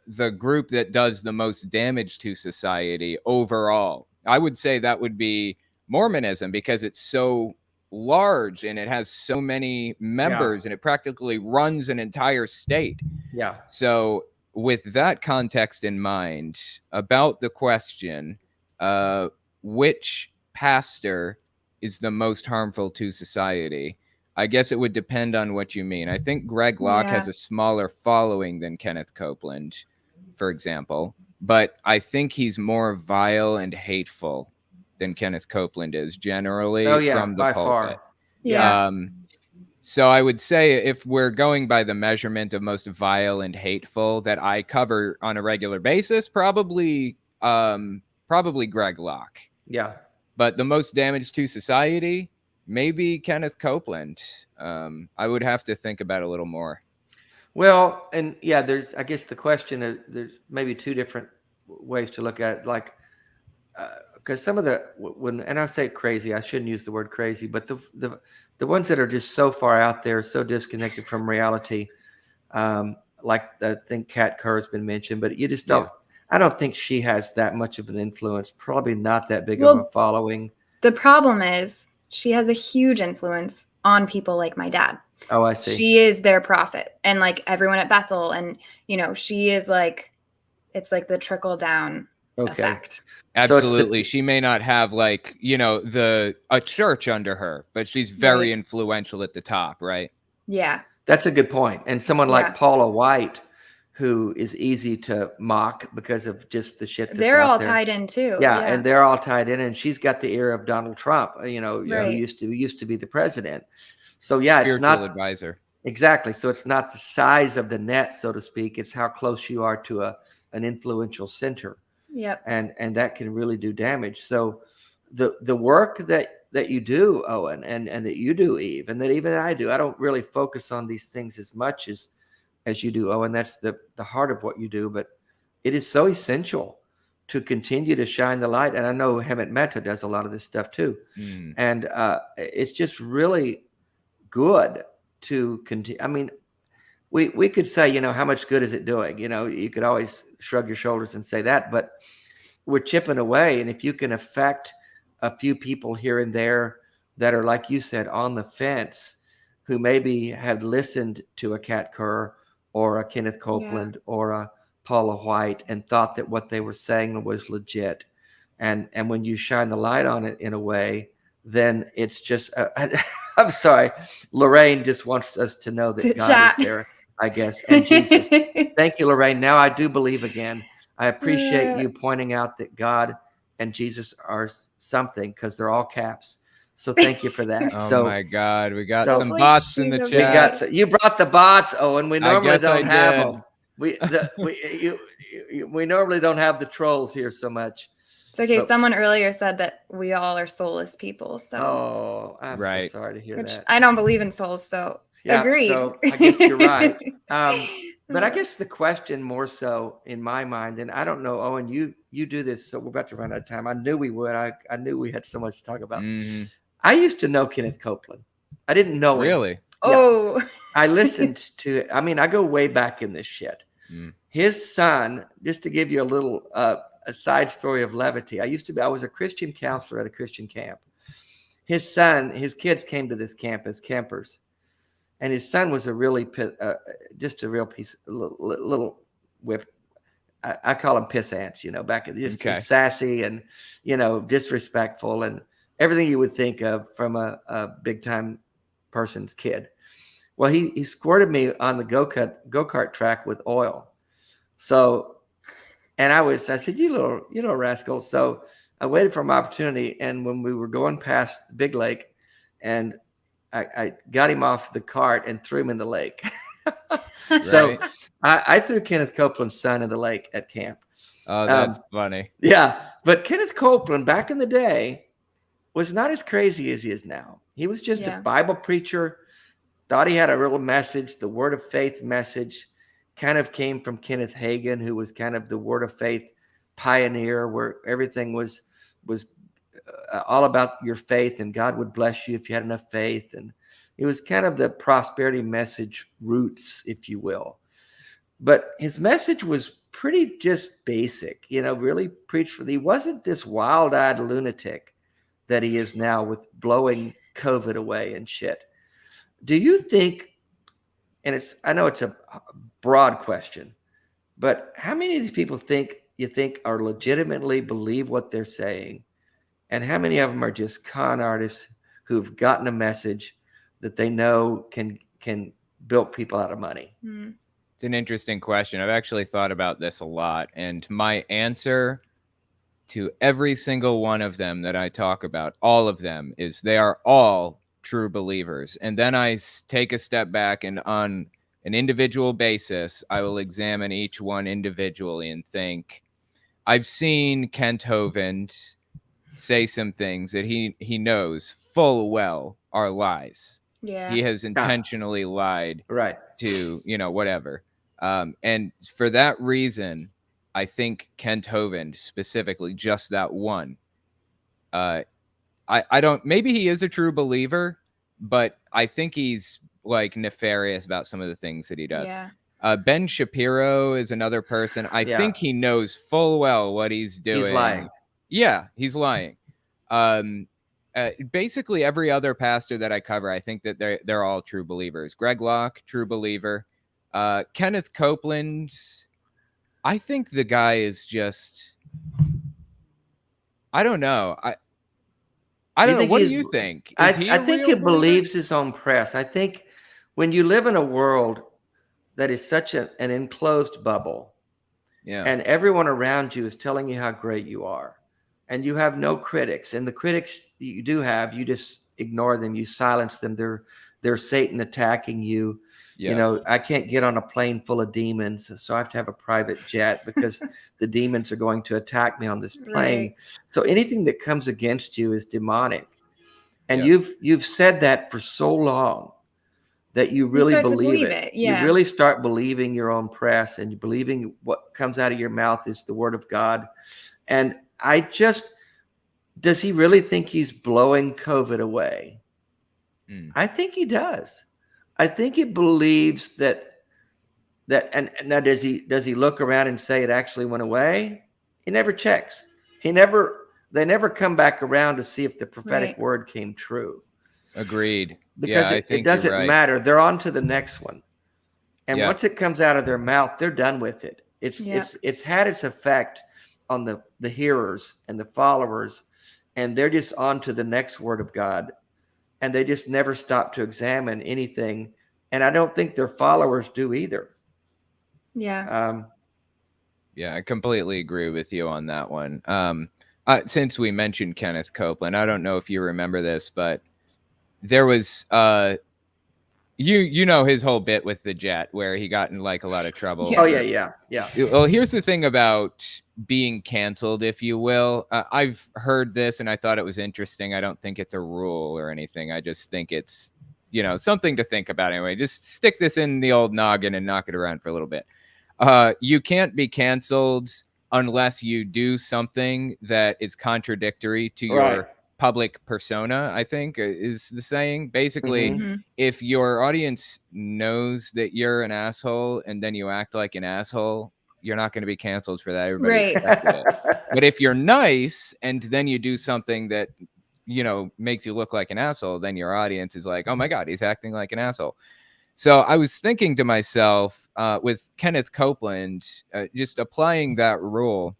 the group that does the most damage to society overall? I would say that would be Mormonism, because it's so large and it has so many members, and it practically runs an entire state. Yeah. So with that context in mind, about the question, which pastor is the most harmful to society, I guess it would depend on what you mean. I think Greg Locke has a smaller following than Kenneth Copeland, for example, but I think he's more vile and hateful than Kenneth Copeland is generally from the pulpit. Yeah. So I would say, if we're going by the measurement of most vile and hateful that I cover on a regular basis, probably Greg Locke. Yeah. But the most damage to society, maybe Kenneth Copeland. I would have to think about it a little more. Well, and there's, I guess the question, there's maybe two different ways to look at it. Like, because some of and I say crazy, I shouldn't use the word crazy, but the ones that are just so far out there, so disconnected from reality, like I think Kat Kerr has been mentioned, but you just don't. I don't think she has that much of an influence. Probably not that big of a following. The problem is she has a huge influence on people like my dad. Oh, I see. She is their prophet, and like everyone at Bethel, and she is like, it's like the trickle down effect. Absolutely. So she may not have like, a church under her, but she's very influential at the top, right? Yeah. That's a good point. And someone like Paula White, who is easy to mock because of just the shit that's they're out all there. Tied in too. Yeah, and they're all tied in, and she's got the ear of Donald Trump, who used to be the president. So spiritual it's not advisor. Exactly. So it's not the size of the net, so to speak. It's how close you are to an influential center. Yep. And that can really do damage. So the work that you do, Owen, and that you do, Eve, and that even I do, I don't really focus on these things as much as you do, Owen. That's the heart of what you do, but it is so essential to continue to shine the light. And I know Hemet Mehta does a lot of this stuff too. And it's just really good to continue. I mean, we could say, how much good is it doing? You could always shrug your shoulders and say that, but we're chipping away. And if you can affect a few people here and there that are, like you said, on the fence, who maybe have listened to a Kat Kerr or a Kenneth Copeland or a Paula White and thought that what they were saying was legit. And when you shine the light on it in a way, then it's just, I'm sorry, Lorraine just wants us to know that God is there, I guess, and Jesus. Thank you, Lorraine. Now I do believe again. I appreciate you pointing out that God and Jesus are something, because they're all caps. So thank you for that. Oh my God, we got some bots in the chat. We got you brought the bots, Owen. We normally don't have them. We normally don't have the trolls here so much. It's okay. But someone earlier said that we all are soulless people. So I'm so sorry to hear that. I don't believe in souls, so agree. So I guess you're right. But I guess the question more so in my mind, and I don't know, Owen, you do this, so we're about to run out of time. I knew we would. I knew we had so much to talk about. Mm-hmm. I used to know Kenneth Copeland. I didn't know him. Really? Oh. Yeah. I listened to, I mean, I go way back in this shit. His son, just to give you a little a side story of levity. I was a Christian counselor at a Christian camp. His kids came to this camp as campers. And his son was a really, just a real piece, little whip. I call them piss ants, back at just sassy and, disrespectful and everything you would think of from a big time person's kid. Well, he squirted me on the go-kart track with oil. So, and I said, you little rascal. So I waited for my opportunity. And when we were going past the big lake, and I got him off the cart and threw him in the lake. So I threw Kenneth Copeland's son in the lake at camp. Oh, that's funny. Yeah. But Kenneth Copeland back in the day was not as crazy as he is now. He was just a Bible preacher, thought he had a real message. The word of faith message kind of came from Kenneth Hagin, who was kind of the word of faith pioneer, where everything was all about your faith and God would bless you if you had enough faith. And it was kind of the prosperity message roots, if you will. But his message was pretty just basic, really preached he wasn't this wild-eyed lunatic that he is now with blowing COVID away and shit. Do you think, and I know it's a broad question, but how many of these people you think are legitimately believe what they're saying? And how many of them are just con artists who've gotten a message that they know can bilk people out of money? It's an interesting question. I've actually thought about this a lot. And my answer to every single one of them that I talk about, all of them, is they are all true believers. And then I take a step back, and on an individual basis, I will examine each one individually and think, I've seen Kent Hovind say some things that he knows full well are lies. Yeah. He has intentionally lied to, whatever. And for that reason, I think Kent Hovind specifically, just that one, I don't, maybe he is a true believer, but I think he's like nefarious about some of the things that he does. Yeah. Ben Shapiro is another person. I think he knows full well what he's doing. He's lying. Yeah, he's lying. Basically every other pastor that I cover, I think that they're all true believers. Greg Locke, true believer. Kenneth Copeland, I think the guy is just, I don't know. I don't know. What do you think? I think he believes his own press. I think when you live in a world that is such an enclosed bubble, and everyone around you is telling you how great you are, and you have no critics, and the critics you do have, you just ignore them, you silence them. They're Satan attacking you. I can't get on a plane full of demons, so I have to have a private jet because the demons are going to attack me on this plane. Right. So anything that comes against you is demonic. And you've said that for so long that you really believe it. Yeah. You really start believing your own press, and you believing what comes out of your mouth is the word of God. And does he really think he's blowing COVID away? I think he does. I think he believes that, and now does he look around and say it actually went away? He never checks. they never come back around to see if the prophetic word came true. Agreed. Because it doesn't matter. They're on to the next one. And once it comes out of their mouth, they're done with it. It's had its effect on the hearers and the followers, and they're just on to the next word of God. And they just never stop to examine anything. And I don't think their followers do either. Yeah. I completely agree with you on that one. Since we mentioned Kenneth Copeland, I don't know if you remember this, but there was you know his whole bit with the jet where he got in like a lot of trouble. Oh yeah. Well, here's the thing about being canceled, if you will. I've heard this and I thought it was interesting. I don't think it's a rule or anything. I just think it's, something to think about anyway. Just stick this in the old noggin and knock it around for a little bit. You can't be canceled unless you do something that is contradictory to your public persona, I think is the saying. Basically, if your audience knows that you're an asshole and then you act like an asshole, you're not going to be canceled for that. Everybody expected it. But if you're nice and then you do something that, makes you look like an asshole, then your audience is like, oh my God, he's acting like an asshole. So I was thinking to myself, with Kenneth Copeland, just applying that rule,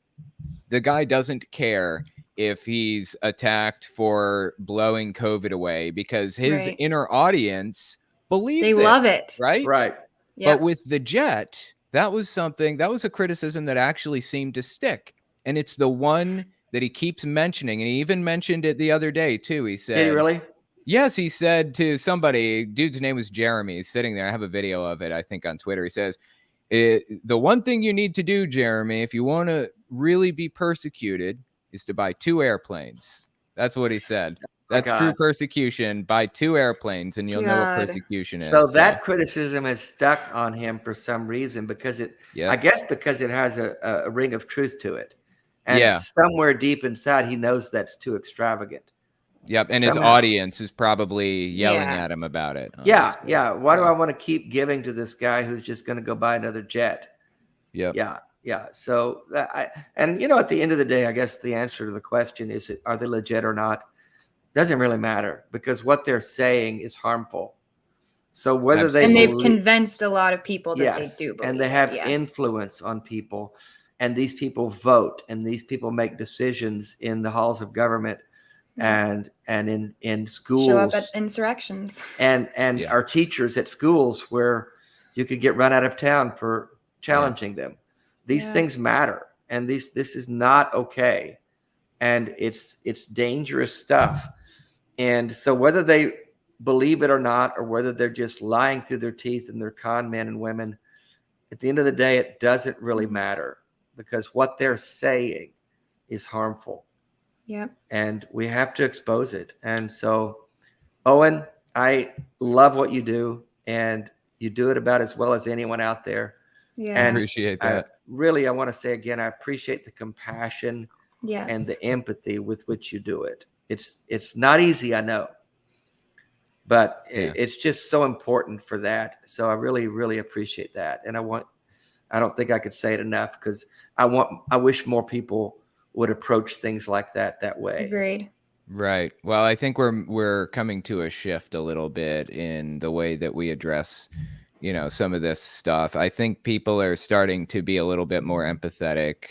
the guy doesn't care if he's attacked for blowing COVID away because his inner audience believes they love it. Right? Right. Yep. But with the jet, that was a criticism that actually seemed to stick. And it's the one that he keeps mentioning. And he even mentioned it the other day, too. He said, did he really? Yes, he said to somebody, dude's name was Jeremy. He's sitting there. I have a video of it, I think, on Twitter. He says, the one thing you need to do, Jeremy, if you want to really be persecuted, is to buy 2 airplanes. That's what he said. That's true persecution. Buy 2 airplanes and you'll know what persecution is. So that criticism has stuck on him for some reason because I guess because it has a ring of truth to it. And somewhere deep inside, he knows that's too extravagant. Yep. And his audience is probably yelling at him about it. Honestly. Yeah. Why do I want to keep giving to this guy who's just going to go buy another jet? Yep. Yeah. So at the end of the day, I guess the answer to the question is, are they legit or not? Doesn't really matter because what they're saying is harmful. So whether they've convinced a lot of people that they do believe, and they have influence on people, and these people vote, and these people make decisions in the halls of government and in schools, show up at insurrections, and our teachers at schools where you could get run out of town for challenging them. These things matter, and this is not okay, and it's dangerous stuff. And so whether they believe it or not, or whether they're just lying through their teeth and they're con men and women, at the end of the day, it doesn't really matter because what they're saying is harmful. Yep. And we have to expose it. And so, Owen, I love what you do, and you do it about as well as anyone out there. Yeah. And I appreciate that. I want to say again, I appreciate the compassion and the empathy with which you do it. It's not easy, I know, but it's just so important for that. So I really, really appreciate that. And I don't think I could say it enough because I wish more people would approach things like that way. Agreed. Right. Well, I think we're coming to a shift a little bit in the way that we address, some of this stuff. I think people are starting to be a little bit more empathetic.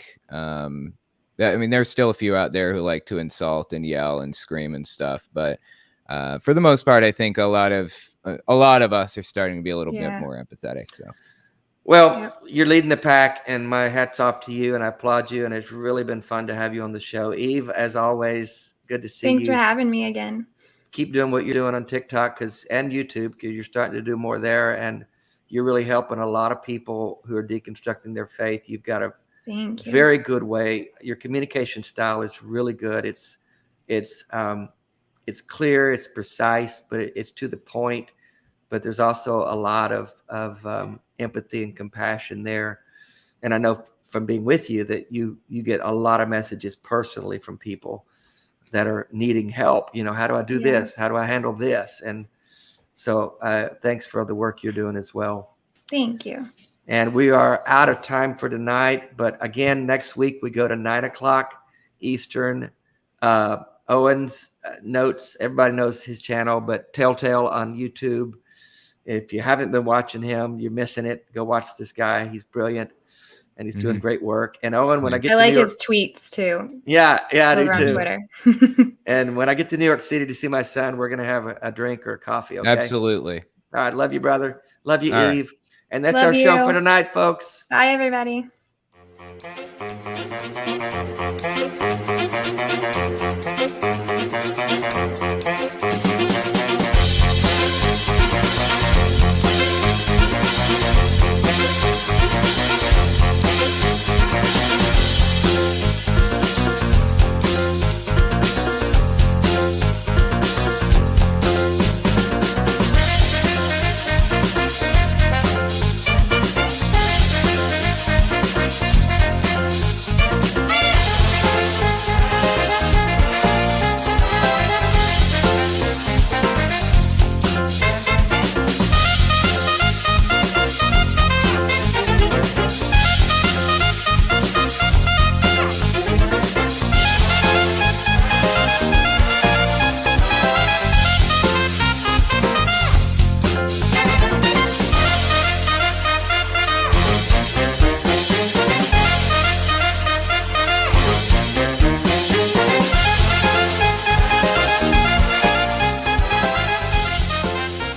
There's still a few out there who like to insult and yell and scream and stuff, but for the most part, I think a lot of us are starting to be a little bit more empathetic. So. Well, you're leading the pack, and my hat's off to you, and I applaud you, and it's really been fun to have you on the show. Eve, as always, good to see you. Thanks for having me again. Keep doing what you're doing on TikTok and YouTube because you're starting to do more there, and you're really helping a lot of people who are deconstructing their faith. You've got a very good way. Your communication style is really good. It's clear, it's precise, but it's to the point. But there's also a lot of empathy and compassion there. And I know from being with you that you get a lot of messages personally from people that are needing help. How do I do this? How do I handle this? And so thanks for the work you're doing as well. Thank you. And we are out of time for tonight. But again, next week we go to 9:00 Eastern. Owens Notes, everybody knows his channel, but Telltale on YouTube. If you haven't been watching him, you're missing it. Go watch this guy. He's brilliant, and he's doing great work. And Owen, when I get to like New York, his tweets too. Yeah, I do too. Twitter. And when I get to New York City to see my son, we're gonna have a drink or a coffee. Okay. Absolutely. All right. Love you, brother. Love you, All Eve. Right. And that's our show for tonight, folks. Bye, everybody.